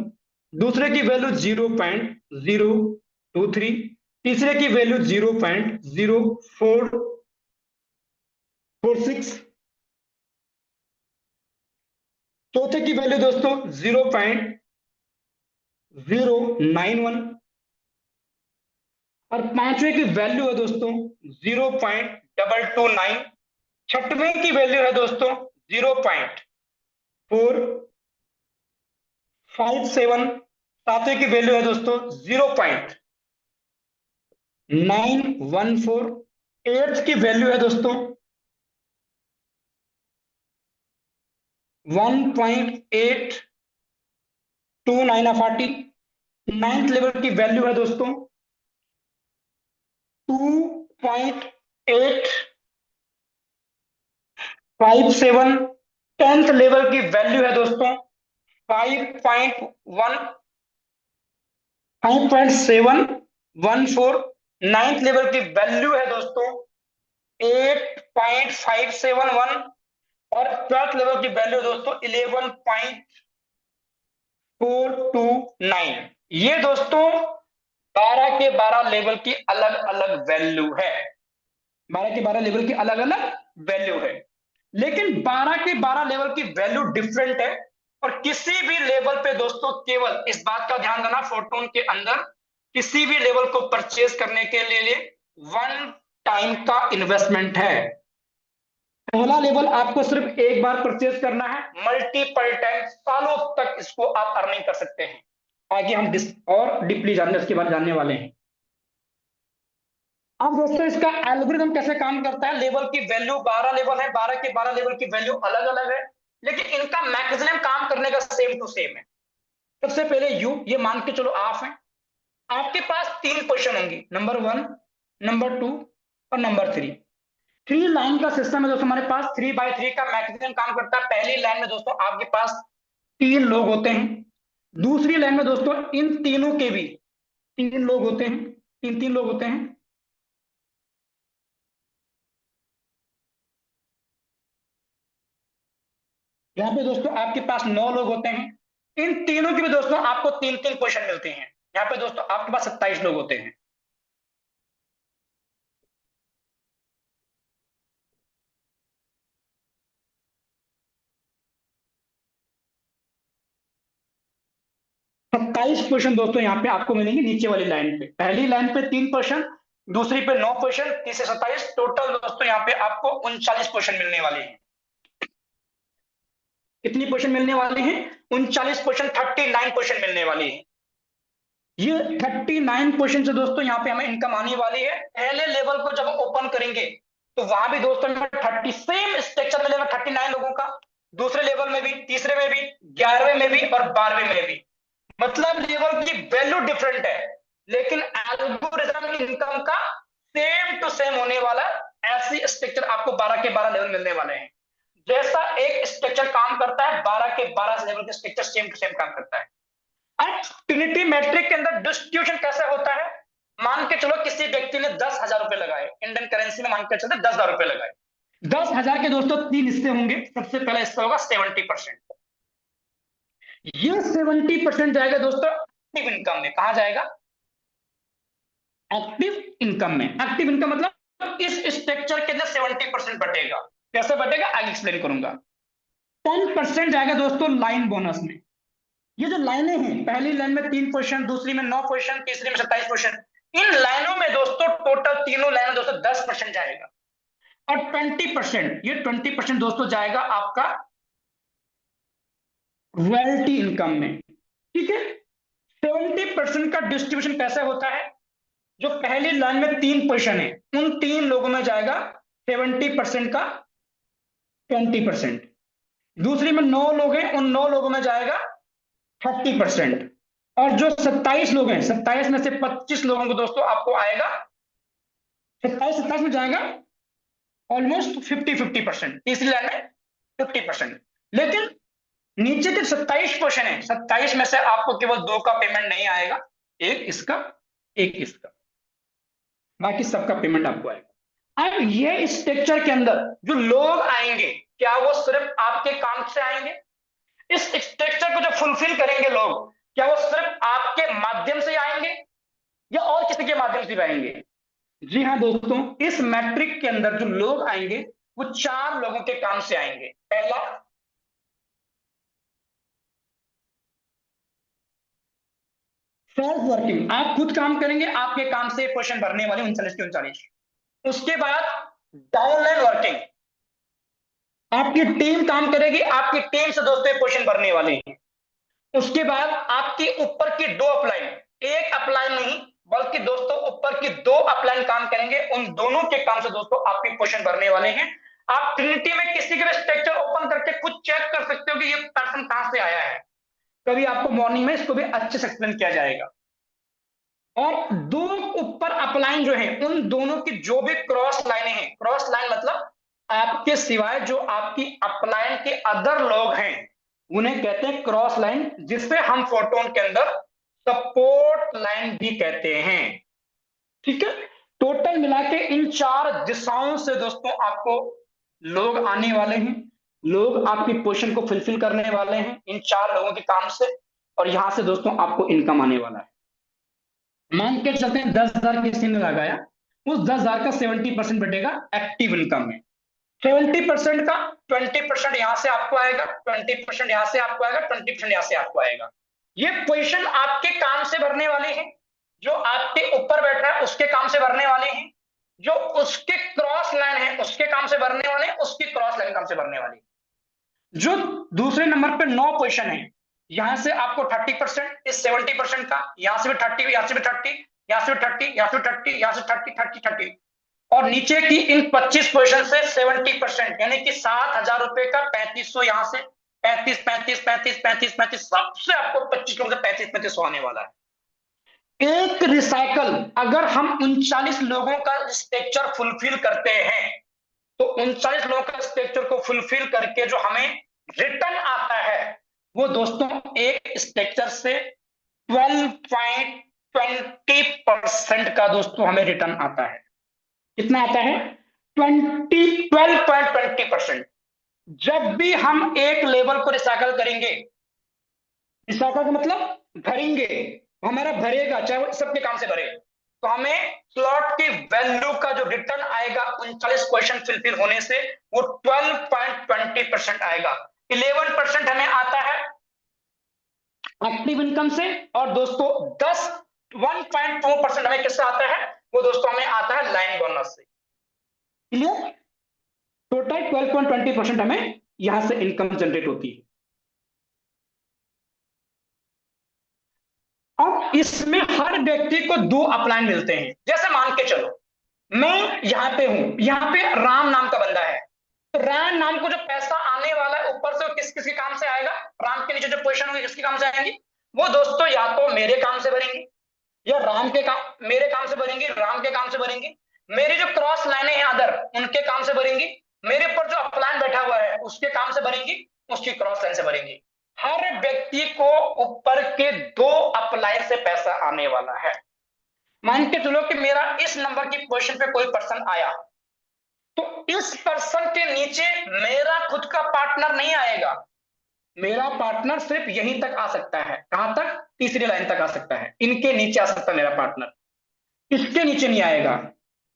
दूसरे की वैल्यू 0.023, तीसरे की वैल्यू 0.0446, चौथे की वैल्यू दोस्तों 0.091 और पांचवें की वैल्यू है दोस्तों 0.229, छठवें की वैल्यू है दोस्तों 0.457, सातवें की वैल्यू है दोस्तों 0.914, एट्थ की वैल्यू है दोस्तों 1.829 अफाटी, नाइन्थ लेवल की वैल्यू है दोस्तों 2.857, टेंथ लेवल की वैल्यू है दोस्तों 5.714, नाइन्थ लेवल की वैल्यू है दोस्तों 8.571 और ट्वेल्थ लेवल की वैल्यू दोस्तों 11.429। ये दोस्तों 12 के 12 लेवल की अलग अलग वैल्यू है। 12 के 12 लेवल की अलग अलग वैल्यू है, लेकिन 12 के 12 लेवल की वैल्यू डिफरेंट है। और किसी भी लेवल पे दोस्तों केवल इस बात का ध्यान देना, फोटोन के अंदर किसी भी लेवल को परचेज करने के लिए वन टाइम का इन्वेस्टमेंट है। पहला लेवल आपको सिर्फ एक बार परचेज करना है, मल्टीपल टाइम सालों तक इसको आप अर्निंग कर सकते हैं। आगे हम और डीपली जानने इसके बारे में जानने वाले हैं। अब दोस्तों इसका एल्गोरिथम कैसे काम करता है, लेवल की वैल्यू 12 लेवल है, 12 के 12 लेवल की वैल्यू अलग अलग है, लेकिन इनका मैक्सिमम काम करने का सेम टू सेम है। सबसे पहले यू, ये मान के चलो आप हैं, आपके पास 3 क्वेश्चन होंगी, नंबर 1, नंबर 2 और नंबर 3। 3 लाइन का सिस्टम है दोस्तों हमारे पास, 3x3 का मैक्सिमम काम करता है। पहली लाइन में दोस्तों आपके पास 3 लोग होते हैं, दूसरी लाइन में दोस्तों इन तीनों के भी 3 लोग होते हैं, 3 लोग होते हैं। यहाँ पे दोस्तों आपके पास 9 लोग होते हैं, इन तीनों की भी दोस्तों आपको 3 क्वेश्चन मिलते हैं। यहाँ पे दोस्तों आपके पास 27 लोग होते हैं। 27 क्वेश्चन दोस्तों यहाँ पे आपको मिलेंगे नीचे वाली लाइन पे। पहली लाइन पे 3 क्वेश्चन, दूसरी पे 9 क्वेश्चन, तीसरे 27, टोटल दोस्तों यहाँ पे आपको 39 क्वेश्चन मिलने वाले हैं। कितनी क्वेश्चन मिलने वाले हैं? 39 क्वेश्चन, 39 क्वेश्चन मिलने वाले हैं। ये 39 क्वेश्चन से दोस्तों यहाँ पे हमें इनकम आने वाली है। पहले लेवल को जब ओपन करेंगे तो वहां भी दोस्तों हमें 30 सेम स्ट्रक्चर मिलेगा 39 लोगों का, दूसरे लेवल में भी, तीसरे में भी, 11वें में भी और 12वें में भी। मतलब लेवल की वैल्यू डिफरेंट है, लेकिन एल्गोरिथम इनकम का सेम टू सेम होने वाला। ऐसी स्ट्रक्चर आपको 12 के 12 लेवल मिलने वाले हैं। जैसा एक स्ट्रक्चर काम करता है, 12 के 12 लेवल के स्ट्रक्चर सेम टू सेम काम करता है। अब ट्रिनिटी मैट्रिक के अंदर डिस्ट्रीब्यूशन कैसे होता है? मान के चलो किसी व्यक्ति ने 10,000 रुपए लगाए, इंडियन करेंसी में मान के चलते 10,000 रुपए लगाए। 10,000 के दोस्तों 3 हिस्से होंगे। सबसे पहला हिस्सा होगा 70%। ये 70% जाएगा दोस्तों एक्टिव इनकम में। कहा जाएगा? एक्टिव इनकम में। एक्टिव इनकम मतलब इस स्ट्रक्चर के अंदर 70% बटेगा। कैसे बटेगा आगे एक्सप्लेन करूंगा। 10% जाएगा दोस्तों लाइन बोनस में। ये जो लाइनें हैं, पहली लाइन में 3 क्वेश्चन, दूसरी में 9 क्वेश्चन, तीसरी में 27 क्वेश्चन, इन लाइनों में दोस्तों टोटल तीनों लाइनों दोस्तों 10% जाएगा। और 20%, ये 20% दोस्तों जाएगा आपका रॉयल्टी इनकम में। ठीक है। 70% का डिस्ट्रीब्यूशन कैसे होता है? जो पहली लाइन में 3 क्वेश्चन है, उन 3 लोगों में जाएगा 70% का 20%। दूसरी में 9 लोग हैं, उन 9 लोगों में जाएगा 30%। और जो 27 लोग हैं, 27 में से 25 लोगों को दोस्तों आपको आएगा 27 में जाएगा ऑलमोस्ट 50-50%। तीसरी लाइन में 50%। लेकिन नीचे के 27 क्वेश्चन है, 27 में से आपको केवल 2 का पेमेंट नहीं आएगा, एक इसका, एक इसका, बाकी सबका पेमेंट आपको आएगा। अब ये स्ट्रक्चर के अंदर जो लोग आएंगे, क्या वो सिर्फ आपके काम से आएंगे? इस स्ट्रक्चर को जो फुलफिल करेंगे लोग, क्या वो सिर्फ आपके माध्यम से आएंगे या और किसी के माध्यम से भी आएंगे? जी हाँ दोस्तों, इस मैट्रिक के अंदर जो लोग आएंगे वो 4 लोगों के काम से आएंगे। पहला, सेल्फ वर्किंग, आप खुद काम करेंगे, आपके काम से क्वेश्चन भरने वाले 39 के 39। उसके बाद डाउनलाइन वर्किंग, आपकी टीम काम करेगी, आपकी टीम से दोस्तों क्वेश्चन भरने वाले हैं। उसके बाद आपकी ऊपर की 2 अपलाइन, एक अपलाइन नहीं बल्कि दोस्तों ऊपर की 2 अपलाइन काम करेंगे, उन दोनों के काम से दोस्तों आपके क्वेश्चन भरने वाले हैं। आप ट्रिनिटी में किसी का स्ट्रक्चर ओपन करके खुद चेक कर सकते हो कि ये पर्सन कहां से आया है। कभी आपको मॉर्निंग में इसको भी अच्छे से एक्सप्लेन किया जाएगा। और 2 ऊपर अपलाइन जो है, उन दोनों की जो भी क्रॉस लाइनें हैं, क्रॉस लाइन मतलब आपके सिवाय जो आपकी अपलाइन के अदर लोग हैं, उन्हें कहते हैं क्रॉस लाइन, जिससे हम फोटोन के अंदर सपोर्ट लाइन भी कहते हैं। ठीक है। टोटल मिला के इन 4 दिशाओं से दोस्तों आपको लोग आने वाले हैं। लोग आपकी पोजीशन को फुलफिल करने वाले हैं इन 4 लोगों के काम से, और यहां से दोस्तों आपको इनकम आने वाला है। मान के चलते हैं 10,000 किसी ने लगाया, उस 10,000 का 70% बटेगा एक्टिव इनकम में। 70% का 20% यहां से आपको आएगा, 20% यहां से आपको आएगा, 20% यहां से आपको आएगा। ये पोजीशन आपके काम से भरने वाले हैं, जो आपके ऊपर बैठा है उसके काम से भरने वाले हैं, जो उसके क्रॉस लाइन है उसके काम से भरने वाले हैं, उसकी क्रॉस लाइन काम से भरने वाले हैं। जो दूसरे नंबर पे 9 पोजीशन है, यहां से आपको 30% इस 70% का, यहां से भी 30, यहां से भी 30, यहां से भी 30, यहां से 30, यहां से 30, 30, 30, और नीचे की इन 25 पोजीशन से 70%, यानी कि 7,000 रुपए का 3500 यहां से 35, 35, 35, 35, 35, सबसे आपको 25 लोगों से 35, 35 आने वाला है। एक रिसाइकल अगर हम 39 लोगों का स्ट्रक्चर फुलफिल करते हैं, तो 39 लोगों का स्ट्रक्चर को फुलफिल करके जो हमें रिटर्न आता है, वो दोस्तों एक स्ट्रक्चर से 12.20% का दोस्तों हमें रिटर्न आता है। कितना आता है? 12.20%। जब भी हम एक लेवल को रिसाइकल करेंगे, रिसाइकल का मतलब भरेंगे, हमारा भरेगा, चाहे वो सबके काम से भरे, तो हमें स्लॉट की वैल्यू का जो रिटर्न आएगा 39 क्वेश्चन फुलफिल होने से, वो 12.20% आएगा। 11% हमें आता है एक्टिव इनकम से, और दोस्तों 1.2% हमें किससे आता है? वो दोस्तों हमें आता है लाइन बोनस से। क्लियर? टोटल 12.20% हमें यहां से इनकम जनरेट होती है। अब इसमें हर व्यक्ति को 2 अपलाइन मिलते हैं। जैसे मान के चलो मैं यहां पे हूं, यहां पे राम नाम का बंदा है, तो राम नाम को जो पैसा आने वाला है ऊपर से, किस किसके काम से आएगा? राम के नीचे जो पोजीशन होगी किसके काम से आएंगी? वो दोस्तों या तो मेरे काम से भरेंगी, या राम के काम मेरे काम से भरेंगी, राम के काम से भरेंगी, मेरी जो क्रॉस लाइनें हैं अदर उनके काम से भरेंगी, मेरे पर जो अपलाइन बैठा हुआ है उसके काम से भरेंगी, उसकी क्रॉस लाइन से भरेंगी। हर व्यक्ति को ऊपर के 2 अपलाइन से पैसा आने वाला है। मान के चलो कि मेरा इस नंबर की पोजीशन पे कोई पर्सन आया, तो इस पर्सन के नीचे मेरा खुद का पार्टनर नहीं आएगा। मेरा पार्टनर सिर्फ यहीं तक आ सकता है। कहां तक? तीसरी लाइन तक आ सकता है, इनके नीचे आ सकता है मेरा पार्टनर, इसके नीचे नहीं आएगा।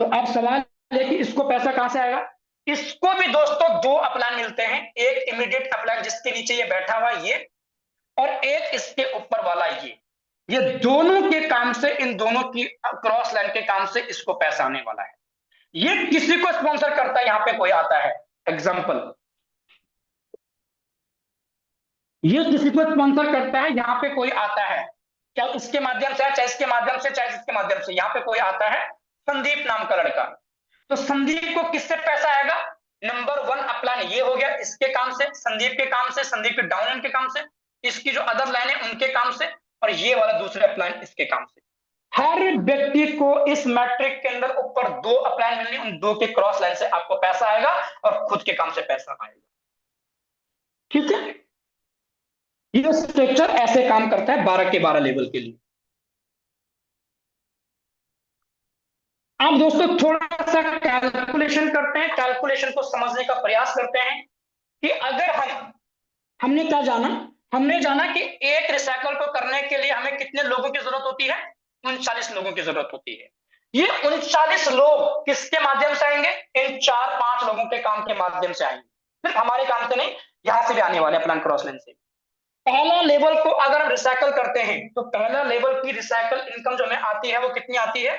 तो अब सवाल है कि इसको पैसा कहां से आएगा? इसको भी दोस्तों 2 अपलाइन मिलते हैं, एक इमीडिएट अपलाइन जिसके नीचे ये बैठा हुआ ये, और एक इसके ऊपर वाला ये दोनों के काम से, इन दोनों की क्रॉस लाइन के काम से इसको पैसा आने वाला है। ये किसी को स्पॉन्सर करता है, यहां पे कोई आता है, एग्जांपल, ये किसी को स्पॉन्सर करता है, यहां पे कोई आता है, क्या इसके माध्यम से, चाहे इसके माध्यम से, चाहे इसके माध्यम से, यहां पे कोई आता है संदीप नाम का लड़का, तो संदीप को किससे पैसा आएगा? नंबर 1 अपलाइन ये हो गया, इसके काम से, संदीप के काम से, संदीप के डाउन के काम से, इसकी जो अदर लाइन है उनके काम से, और ये वाला दूसरे अपलाइन इसके काम से। हर व्यक्ति को इस मैट्रिक के अंदर ऊपर 2 अपलाइन मिलने, उन 2 के क्रॉस लाइन से आपको पैसा आएगा और खुद के काम से पैसा आएगा। ठीक है? ये स्ट्रक्चर ऐसे काम करता है 12 के 12 लेवल के लिए। अब दोस्तों थोड़ा सा कैलकुलेशन करते हैं, कैलकुलेशन को समझने का प्रयास करते हैं कि अगर हमने क्या जाना? हमने जाना कि एक रिसाइकल को करने के लिए हमें कितने लोगों की जरूरत होती है? 39 लोगों की जरूरत होती है। ये 39 लोग किसके माध्यम से आएंगे? इन 4-5 लोगों के काम के माध्यम से आएंगे, सिर्फ हमारे काम से नहीं, यहां से भी आने वाले प्लान क्रॉस लाइन से। पहला लेवल को अगर हम रिसाइकल करते हैं, तो पहला लेवल की रिसाइकल इनकम जो हमें आती है वो कितनी आती है?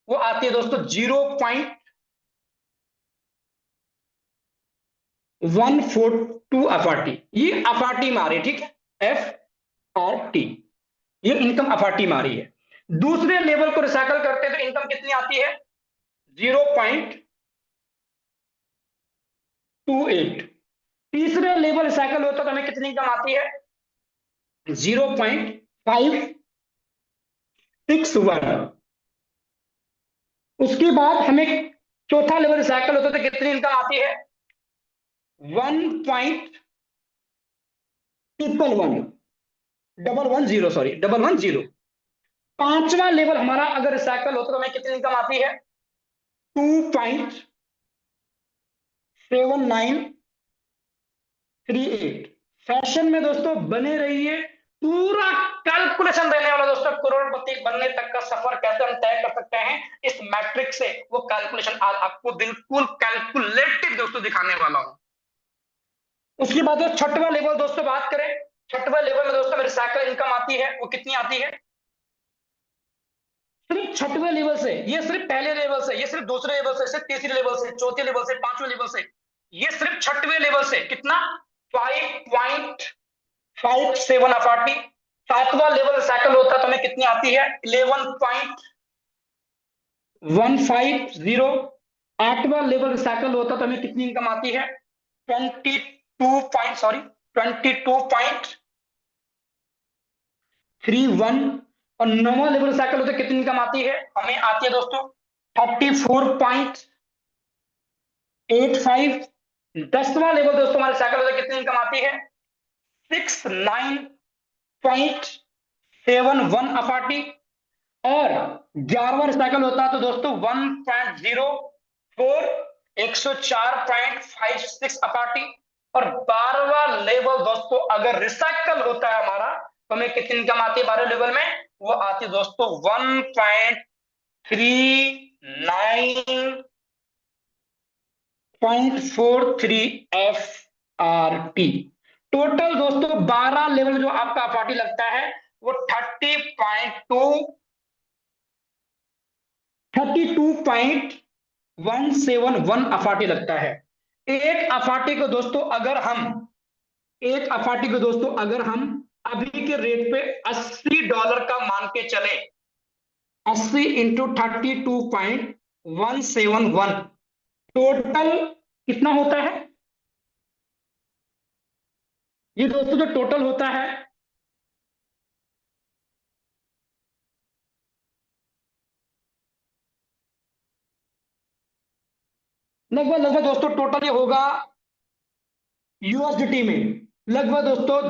वो आती है दोस्तों 0.142 एफआरटी। ये एफआरटी में आ रही है, ठीक है, एफआरटी, ये इनकम एफआरटी में आ रही है। दूसरे लेवल को रिसाइकल करते हैं तो इनकम कितनी आती है? 0.28। तीसरे लेवल रिसाइकल होता है तो हमें कितनी इनकम आती है? 0.561। उसके बाद हमें चौथा लेवल रिसाइकल होता है तो कितनी इनकम आती है? 1.110, सॉरी 110। पांचवा लेवल हमारा अगर रिसाइकल होता तो हमें कितनी इनकम आती है? 2.7938। फैशन में दोस्तों बने रहिए, पूरा कैलकुलेशन रहने वाला दोस्तों, करोड़पति बनने तक का सफर कैसे हम तय कर सकते हैं इस मैट्रिक से, वो कैलकुलेशन आज आपको बिल्कुल कैलकुलेटिव दोस्तों दिखाने वाला हूं। उसके बाद जो छठवां लेवल दोस्तों बात करें, छठवां लेवल में दोस्तों रिसाइकल इनकम आती है, वो कितनी आती है? सिर्फ छठवें लेवल से, ये सिर्फ पहले लेवल से, ये सिर्फ दूसरे लेवल से, सिर्फ तीसरे लेवल से, चौथे लेवल से, पांचवें लेवल से, ये सिर्फ छठवें लेवल से कितना? 5.57 अफाटी। सातवां लेवल रिसाइकल होता तो हमें कितनी आती है? 11.150। आठवां लेवल रिसाइकल होता तो हमें कितनी इनकम आती है? 22.31। और नौवां लेवल रिसाइकल होता कितनी इनकम आती है? हमें आती है दोस्तों 34.85। दसवां लेवल दोस्तों हमारे रिसाइकल होता कितनी इनकम आती है? 69.71 अफाटी। और 11वां रिसाइकल होता तो दोस्तों 1.04, 104.56 अपार्टी। और 12वां लेवल दोस्तों अगर रिसाइकल होता है हमारा तो हमें कितनी इनकम आती है 12वें लेवल में? वो आती है दोस्तों 1.39.43 FRT। टोटल दोस्तों 12 लेवल जो आपका अपार्टी लगता है वो 32.171 अफाटी लगता है। एक अफाटी को दोस्तों अगर हम अभी के रेट पे $80 का मान के चले, 80 इंटू 32.171 टोटल कितना होता है? ये दोस्तों जो टोटल होता है लगभग दोस्तों टोटल ये होगा यूएसडीटी में लगभग दोस्तों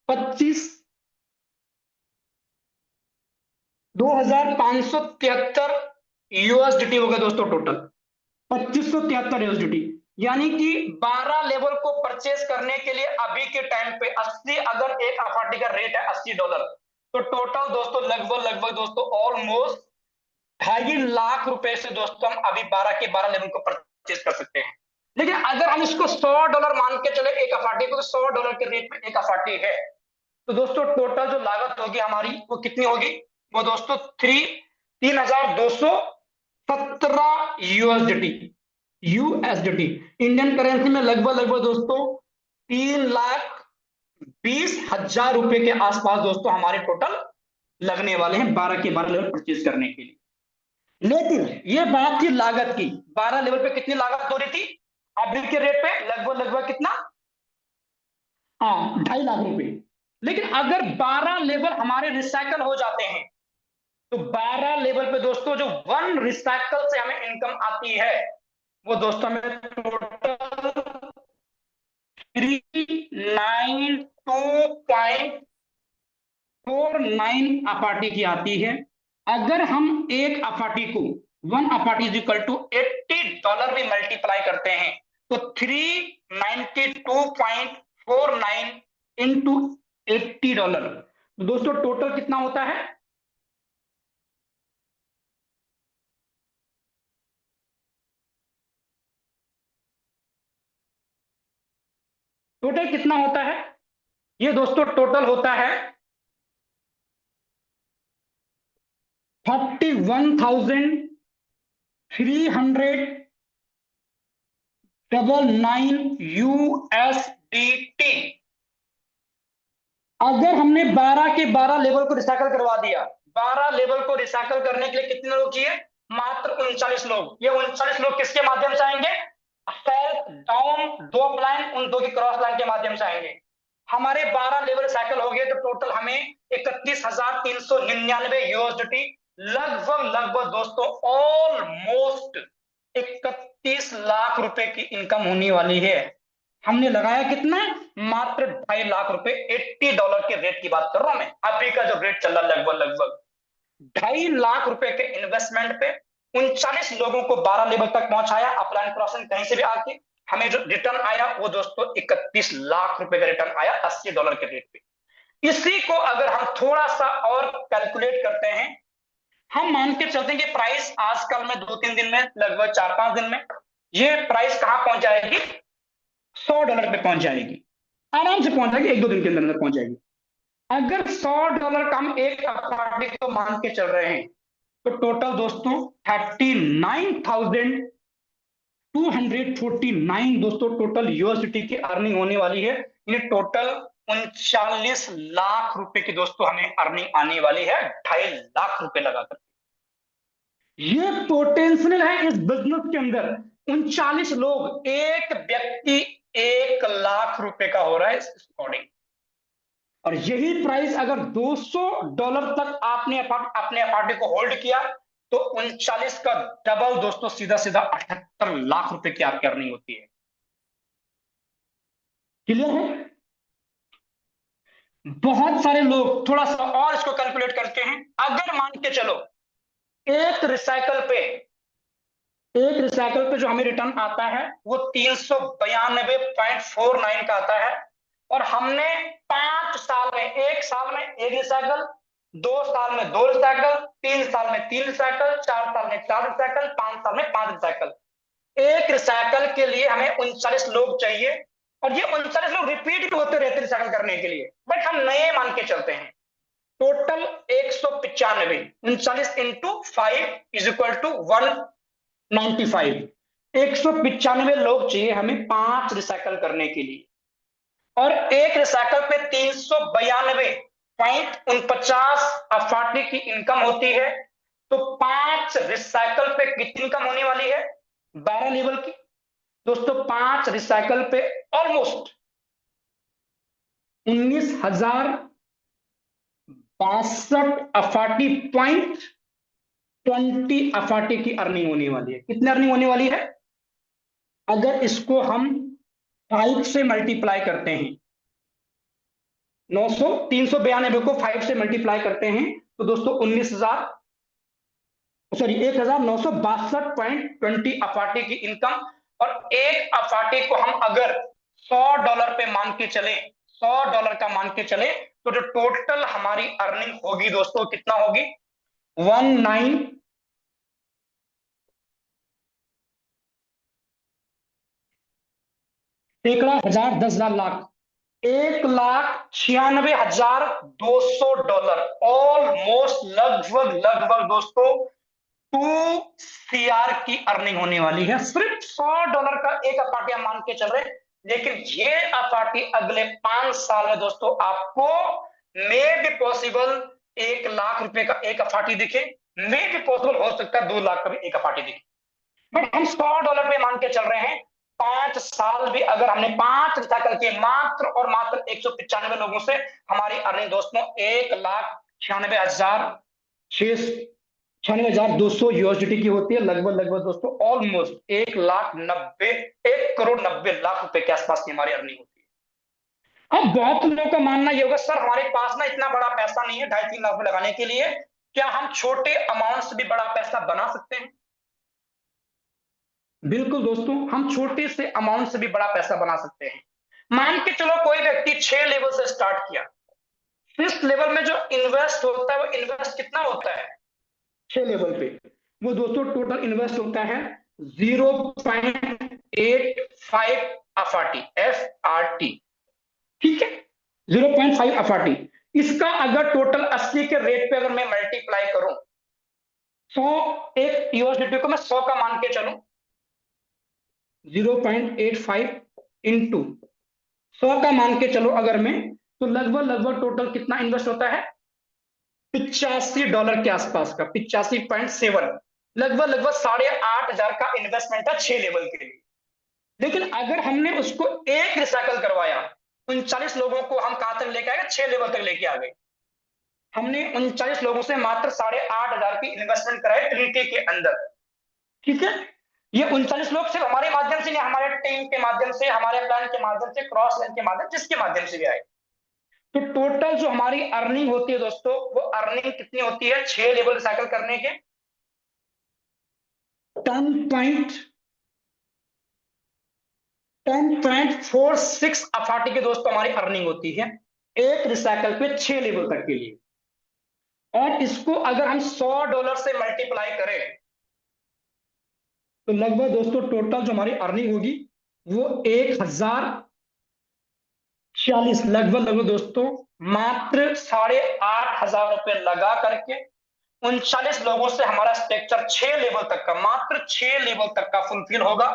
25,573 यूएसडीटी होगा दोस्तों टोटल 2573 यूएसडीटी। यानी कि 12 लेवल को परचेज करने के लिए अभी के टाइम पे 80, अगर एक अफाटी का रेट है $80 तो टोटल दोस्तों लगभग दोस्तों ऑलमोस्ट 2.5 लाख रुपए से दोस्तों हम अभी 12 के 12 लेवल को परचेज कर सकते हैं। लेकिन अगर हम इसको $100 मान के चले एक अफाटी को, तो $100 के रेट में एक अफाटी है, तो दोस्तों टोटल जो लागत होगी हमारी वो कितनी होगी? वो दोस्तों 3,217 यूएसडीटी इंडियन करेंसी में लगभग दोस्तों 3,20,000 रुपए के आसपास दोस्तों हमारे टोटल लगने वाले हैं 12 के 12 लेवल परचेज करने के लिए। लेकिन ये बात थी लागत की, 12 लेवल पे कितनी लागत हो रही थी अभी के रेट पे? लगभग कितना? हाँ, 2.5 लाख रुपए। लेकिन अगर 12 लेवल हमारे रिसाइकल हो जाते हैं तो 12 लेवल पे दोस्तों जो 1 रिसाइकल से हमें इनकम आती है वो दोस्तों हमें टोटल 392.49 अपार्टी की आती है। अगर हम एक अपार्टी को 1 अपार्टी इज इक्वल टू $80 भी मल्टीप्लाई करते हैं तो 392.49 इंटू $80 दोस्तों टोटल कितना होता है? टोटल कितना होता है? ये दोस्तों टोटल होता है 31,399 यूएसडीटी। अगर हमने 12 के 12 लेवल को रिसाइकल करवा दिया, 12 लेवल को रिसाइकल करने के लिए कितने लोग चाहिए? मात्र 39 लोग। ये 39 लोग किसके माध्यम से आएंगे? डाउन 2 लाइन, उन 2 की क्रॉस लाइन के माध्यम से आएंगे। हमारे 12 लेवल साइकिल हो गए तो टोटल हमें 31,399 यूएसडीटी लगभग दोस्तों ऑलमोस्ट 31 लाख रुपए की इनकम होने वाली है। हमने लगाया कितना? मात्र 2.5 लाख रुपए। $80 के रेट की बात कर रहा हूं मैं, अभी का जो रेट चल रहा है लगभग 2.5 लाख रुपए के इन्वेस्टमेंट पे 39 लोगों को 12 लेवल तक पहुंचाया, अपलाइन क्रॉसिंग कहीं से भी आके हमें जो रिटर्न आया वो दोस्तों 31 लाख रुपए का रिटर्न आया $80 के रेट पे। इसी को अगर हम थोड़ा सा और कैलकुलेट करते हैं, हम मान के चलते हैं कि प्राइस आजकल में 2-3 दिन में, लगभग 4-5 दिन में ये प्राइस कहां पहुंच जाएगी, $100 पे पहुंच जाएगी, आराम से पहुंच जाएगी, 1-2 दिन के अंदर पहुंच जाएगी। अगर $100 का हम एक अपार्टमेंट को मान के चल रहे हैं, तो टोटल दोस्तों 39,249 दोस्तों टोटल यूएसडी की अर्निंग होने वाली है। ये टोटल 39 लाख रुपए की दोस्तों हमें अर्निंग आने वाली है, 2.5 लाख रुपए लगाकर। ये पोटेंशियल है इस बिजनेस के अंदर। 39 लोग, एक व्यक्ति 1 लाख रुपए का हो रहा है इस अकॉर्डिंग। और यही प्राइस अगर $200 तक आपने अपने अपार्टमेंट को होल्ड किया, तो 39 का डबल दोस्तों, सीधा सीधा 78 लाख रुपए की आपकी अर्निंग होती है। क्लियर है? बहुत सारे लोग थोड़ा सा और इसको कैलकुलेट करते हैं। अगर मान के चलो एक रिसाइकल पे जो हमें रिटर्न आता है वो 392.49 का आता है, और हमने 5 साल में, 1 साल में 1 रिसाइकल, 2 साल में 2 रिसाइकल, 3 साल में 3 रिसाइकल, 4 साल में 4 रिसाइकल, 5 साल में 5 रिसाइकल। एक रिसाइकल के लिए हमें 39 लोग चाहिए, और ये 39 लोग रिपीट भी होते रहते रिसाइकल करने के लिए, बट हम नए मान के चलते हैं। Total 195, 39 into 5 is equal to 195। 195 लोग चाहिए हमें 5 रिसाइकल करने के लिए, और एक रिसाइकल पे 392.49 अफाटी की इनकम होती है। तो 5 रिसाइकल पे कितनी इनकम होने वाली है, 12 लेवल की दोस्तों। 5 रिसाइकल पे ऑलमोस्ट 19,062 अफाटी पॉइंट 20 अफाटी की अर्निंग होने वाली है। कितनी अर्निंग होने वाली है? अगर इसको हम 5 से मल्टीप्लाई करते हैं, 392 को 5 से मल्टीप्लाई करते हैं, तो दोस्तों 1962.20 अफाटी की इनकम। और एक अफाटी को हम अगर $100 पे मान के चले, $100 का मान के चले, तो जो टोटल हमारी अर्निंग होगी दोस्तों कितना होगी, 19 सैकड़ा हजार 10,000 लाख, $1,96,200, ऑलमोस्ट लगभग दोस्तों 2 CR की अर्निंग होने वाली है, सिर्फ $100 का एक अपार्टी हम मान के चल रहे हैं। लेकिन ये अपार्टी अगले 5 साल में दोस्तों आपको मे भी पॉसिबल 1 लाख रुपए का एक अपार्टी दिखे, मे भी पॉसिबल हो सकता है 2 लाख का भी एक अपार्टी दिखे, बट हम $100 पे मान के चल रहे हैं। 5 साल भी अगर हमने 5 रिसाइकल किए, मात्र और मात्र 195 लोगों से हमारी अर्निंग दोस्तों 1,96,200 यूएसडी की होती है, लगभग दोस्तों ऑलमोस्ट 1,90,000 रुपए के आसपास की हमारी अर्निंग होती है। अब बहुत लोगों का मानना ये होगा, सर हमारे पास ना इतना बड़ा पैसा नहीं है 2.5-3 लाख में लगाने के लिए, क्या हम छोटे अमाउंट से भी बड़ा पैसा बना सकते हैं? बिल्कुल दोस्तों, हम छोटे से अमाउंट से भी बड़ा पैसा बना सकते हैं। मान के चलो कोई व्यक्ति 6 लेवल से स्टार्ट किया, 5th लेवल में जो इन्वेस्ट होता है वो इन्वेस्ट कितना होता है 6 लेवल पे, वो दोस्तों टोटल इन्वेस्ट होता है 0.85 अफाटी, FRT, ठीक है, 0.5 अफाटी। इसका अगर टोटल 80 के रेट पे अगर मैं मल्टीप्लाई करूं, 100 एक यूएसडी को मैं 100 का मान के चलूं, 0.85 इंटू 100 का मान के चलो अगर मैं, तो लगभग टोटल कितना इन्वेस्ट होता है, $85 के आसपास का, 85.7, लगभग 8,500 का इन्वेस्टमेंट था 6 लेवल के लिए। लेकिन अगर हमने उसको एक रिसाइकल करवाया, 39 लोगों को हम कहां तक लेके आए, 6 लेवल तक लेके आ गए। हमने 39 लोगों से मात्र 8,500 की इन्वेस्टमेंट कराई ट्रिनिटी के अंदर, ठीक है। ये 39 लोग सिर्फ हमारे माध्यम से नहीं, हमारे टीम के माध्यम से, हमारे प्लान के माध्यम से, क्रॉस लाइन के माध्यम, जिसके माध्यम से भी आए। तो टोटल जो हमारी अर्निंग होती है दोस्तों, वो अर्निंग कितनी होती है 6 लेवल रिसाइकल करने के, 10.46 अफाटी के दोस्तों हमारी अर्निंग होती है। एक रिसाइकल पे 6 लेवल तक के लिए। और इसको अगर हम $100 से मल्टीप्लाई करें तो लगभग दोस्तों टोटल जो हमारी अर्निंग होगी वो 1046, लगभग लगभग दोस्तों मात्र 8,500 रुपए लगा करके 39 लोगों से हमारा स्ट्रक्चर 6 लेवल तक का, मात्र 6 लेवल तक का फुलफिल होगा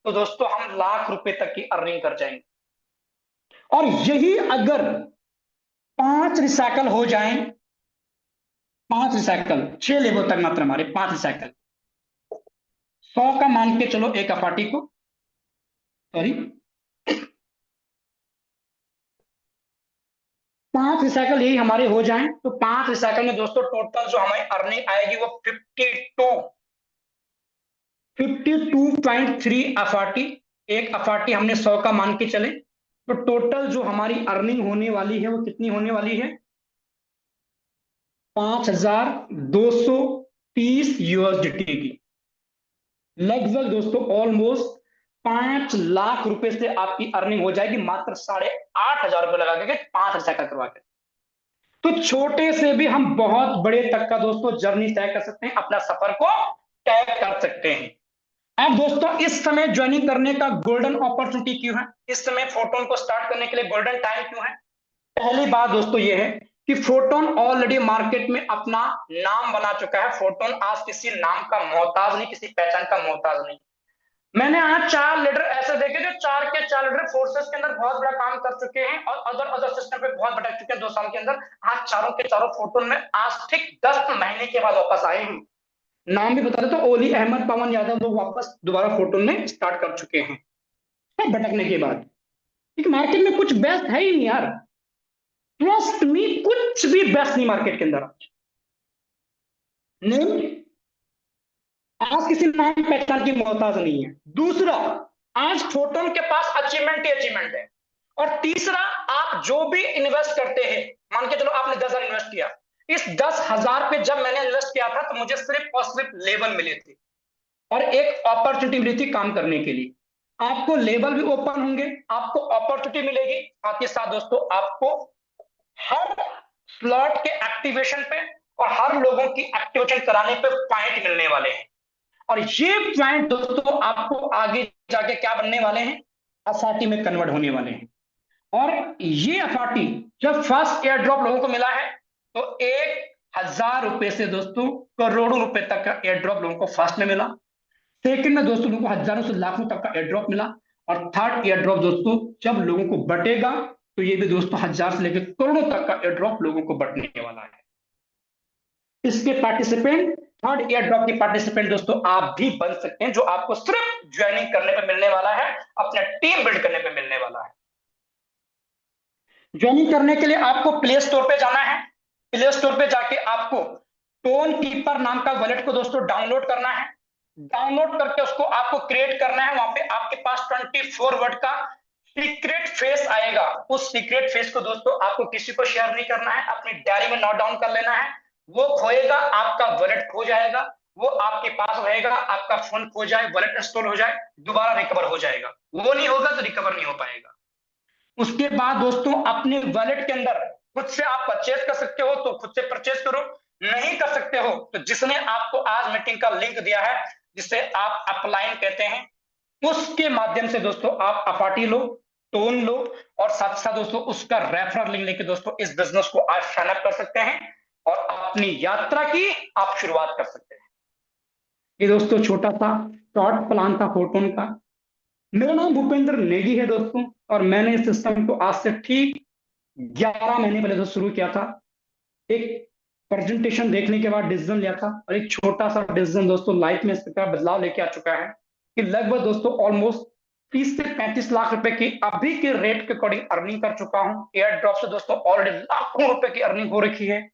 तो दोस्तों हम लाख रुपए तक की अर्निंग कर जाएंगे। और यही अगर 5 रिसाइकल हो जाएं, 5 रिसाइकल 6 लेवल तक मात्र हमारे 5 रिसाइकल, 100 का मान के चलो एक अपार्टी को, सॉरी 5 रिसाइकल यही हमारे हो जाएं तो 5 रिसाइकल में दोस्तों टोटल जो हमारी अर्निंग आएगी वो 52.3 अफार्टी। एक अफार्टी हमने 100 का मान के चले तो टोटल जो हमारी अर्निंग होने वाली है वो कितनी होने वाली है, 5,230 यूएसडीटी की, लगभग दोस्तों ऑलमोस्ट 5 लाख रुपए से आपकी अर्निंग हो जाएगी मात्र 8,500 रुपए लगा के 5 रिसाइकल करवा के। तो छोटे से भी हम बहुत बड़े तक का दोस्तों जर्नी तय कर सकते हैं, अपना सफर को तय कर सकते हैं। अब दोस्तों इस समय ज्वाइनिंग करने का गोल्डन अपॉर्चुनिटी क्यों है, इस समय फोटोन को स्टार्ट करने के लिए गोल्डन टाइम क्यों है? पहली बात दोस्तों ये है कि फोटोन ऑलरेडी मार्केट में अपना नाम बना चुका है। फोटोन आज किसी नाम का मोहताज नहीं, किसी पहचान का मोहताज नहीं। मैंने आज 4 लीडर ऐसे देखे जो 4 के 4 लीडर फोर्सेस के अंदर बहुत बड़ा काम कर चुके हैं और अदर सिस्टम पे बहुत भटक चुके हैं 2 साल के अंदर। आज चारों के चारों फोटोन में आज ठीक 10 महीने के बाद वापस आए हैं। नाम भी बता दे तो ओली अहमद, पवन यादव, वो वापस दोबारा फोटोन में स्टार्ट कर चुके हैं भटकने के बाद। क्योंकि मार्केट में कुछ बेस्ट है ही नहीं यार, ट्रस्ट मी, कुछ भी बेस्ट नहीं मार्केट के अंदर आज नहीं। आज किसी नाम पहचान की मोहताज नहीं है। दूसरा, आज फोटोन के पास अचीवमेंट ही अचीवमेंट है। और तीसरा, आप जो भी इन्वेस्ट करते हैं, मान के चलो आपने 10,000 इन्वेस्ट किया, इस 10,000 पे जब मैंने इन्वेस्ट किया था तो मुझे सिर्फ और सिर्फ लेवल मिले थे और एक अपॉर्चुनिटी मिली थी काम करने के लिए। आपको लेवल भी ओपन होंगे, आपको अपॉर्चुनिटी मिलेगी, साथ ही साथ दोस्तों आपको हर स्लॉट के एक्टिवेशन पे और हर लोगों की एक्टिवेशन कराने पे पॉइंट मिलने वाले हैं। और ये पॉइंट दोस्तों आपको आगे जाके क्या बनने वाले हैं, अफार्टी में कन्वर्ट होने वाले हैं। और ये अफार्टी जब फर्स्ट एयर ड्रॉप लोगों को मिला है तो 1,000 रुपए से दोस्तों करोड़ों रुपए तक का एयर ड्रॉप लोगों को फर्स्ट में मिला। सेकंड में दोस्तों लोगों को हजारों से लाखों तक का एयर ड्रॉप मिला। और थर्ड एयर ड्रॉप दोस्तों जब लोगों को बटेगा तो ये भी दोस्तों 1,000 से लेकर करोड़ों तक का एयर ड्रॉप लोगों को बटने वाला है। इसके पार्टिसिपेंट, थर्ड एयर ड्रॉप के पार्टिसिपेंट दोस्तों आप भी बन सकते हैं, जो आपको सिर्फ ज्वाइनिंग करने पे मिलने वाला है, अपना टीम बिल्ड करने पे मिलने वाला है। ज्वाइनिंग करने के लिए आपको प्ले स्टोर पे जाना है। प्ले स्टोर पे जाके आपको टोन कीपर नाम का वॉलेट को दोस्तों डाउनलोड करना है। डाउनलोड करके उसको आपको क्रिएट करना है। वहां पे आपके पास 24 वर्ड का सीक्रेट फेस आएगा। उस सीक्रेट फेस को दोस्तों आपको किसी को शेयर नहीं करना है, अपनी डायरी में नोट डाउन कर लेना है। वो खोएगा, आपका वॉलेट खो जाएगा, वो आपके पास रहेगा, आपका फोन खो जाए, वॉलेट इंस्टॉल हो जाए, दोबारा रिकवर हो जाएगा। वो नहीं होगा तो रिकवर नहीं हो पाएगा। उसके बाद दोस्तों अपने वॉलेट के अंदर खुद से आप परचेज कर सकते हो तो खुद से परचेज करो, नहीं कर सकते हो तो जिसने आपको आज मीटिंग का लिंक दिया है, जिसे आप अपलाइन कहते हैं, उसके माध्यम से दोस्तों आप अपार्टी लो, टोन लो और साथ साथ दोस्तों उसका रेफरल लिंक लेके दोस्तों इस बिजनेस को आज साइन अप कर सकते हैं और अपनी यात्रा की आप शुरुआत कर सकते हैं। ये दोस्तों छोटा सा शॉर्ट प्लान था फोटोन का। मेरा नाम भूपेंद्र नेगी है दोस्तों और मैंने इस सिस्टम को आज से ठीक 11 महीने पहले तो शुरू किया था। एक प्रेजेंटेशन देखने के बाद डिसीजन लिया था और एक छोटा सा डिसीजन दोस्तों लाइफ में इस प्रकार बदलाव लेके आ चुका है कि लगभग दोस्तों ऑलमोस्ट 30 से 35 लाख रुपए की अभी के रेट के अकॉर्डिंग अर्निंग कर चुका हूं। एयर ड्रॉप से दोस्तों ऑलरेडी लाखों रुपए की अर्निंग हो रखी है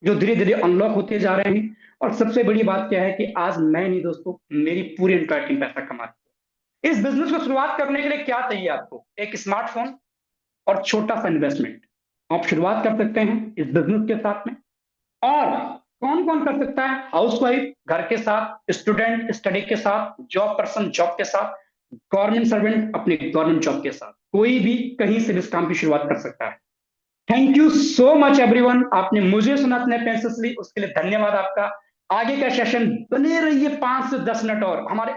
जो धीरे धीरे अनलॉक होते जा रहे हैं। और सबसे बड़ी बात क्या है कि आज मैं नहीं दोस्तों, मेरी पूरी एंटायर टीम पैसा कमाती है। इस बिजनेस को शुरुआत करने के लिए क्या चाहिए आपको, एक स्मार्टफोन और छोटा सा इन्वेस्टमेंट। आप शुरुआत कर सकते हैं इस बिजनेस के साथ में। और कौन कौन कर सकता है, हाउसवाइफ घर के साथ, स्टूडेंट स्टडी के साथ, जॉब पर्सन जॉब के साथ, गवर्नमेंट सर्वेंट अपने गवर्नमेंट जॉब के साथ, कोई भी कहीं से भी इस काम की शुरुआत कर सकता है। Thank you so much everyone, आपने मुझे सुना इतने पेशेंसली, उसके लिए धन्यवाद आपका। आगे का सेशन बने रहिए 5 से 10 मिनट और हमारे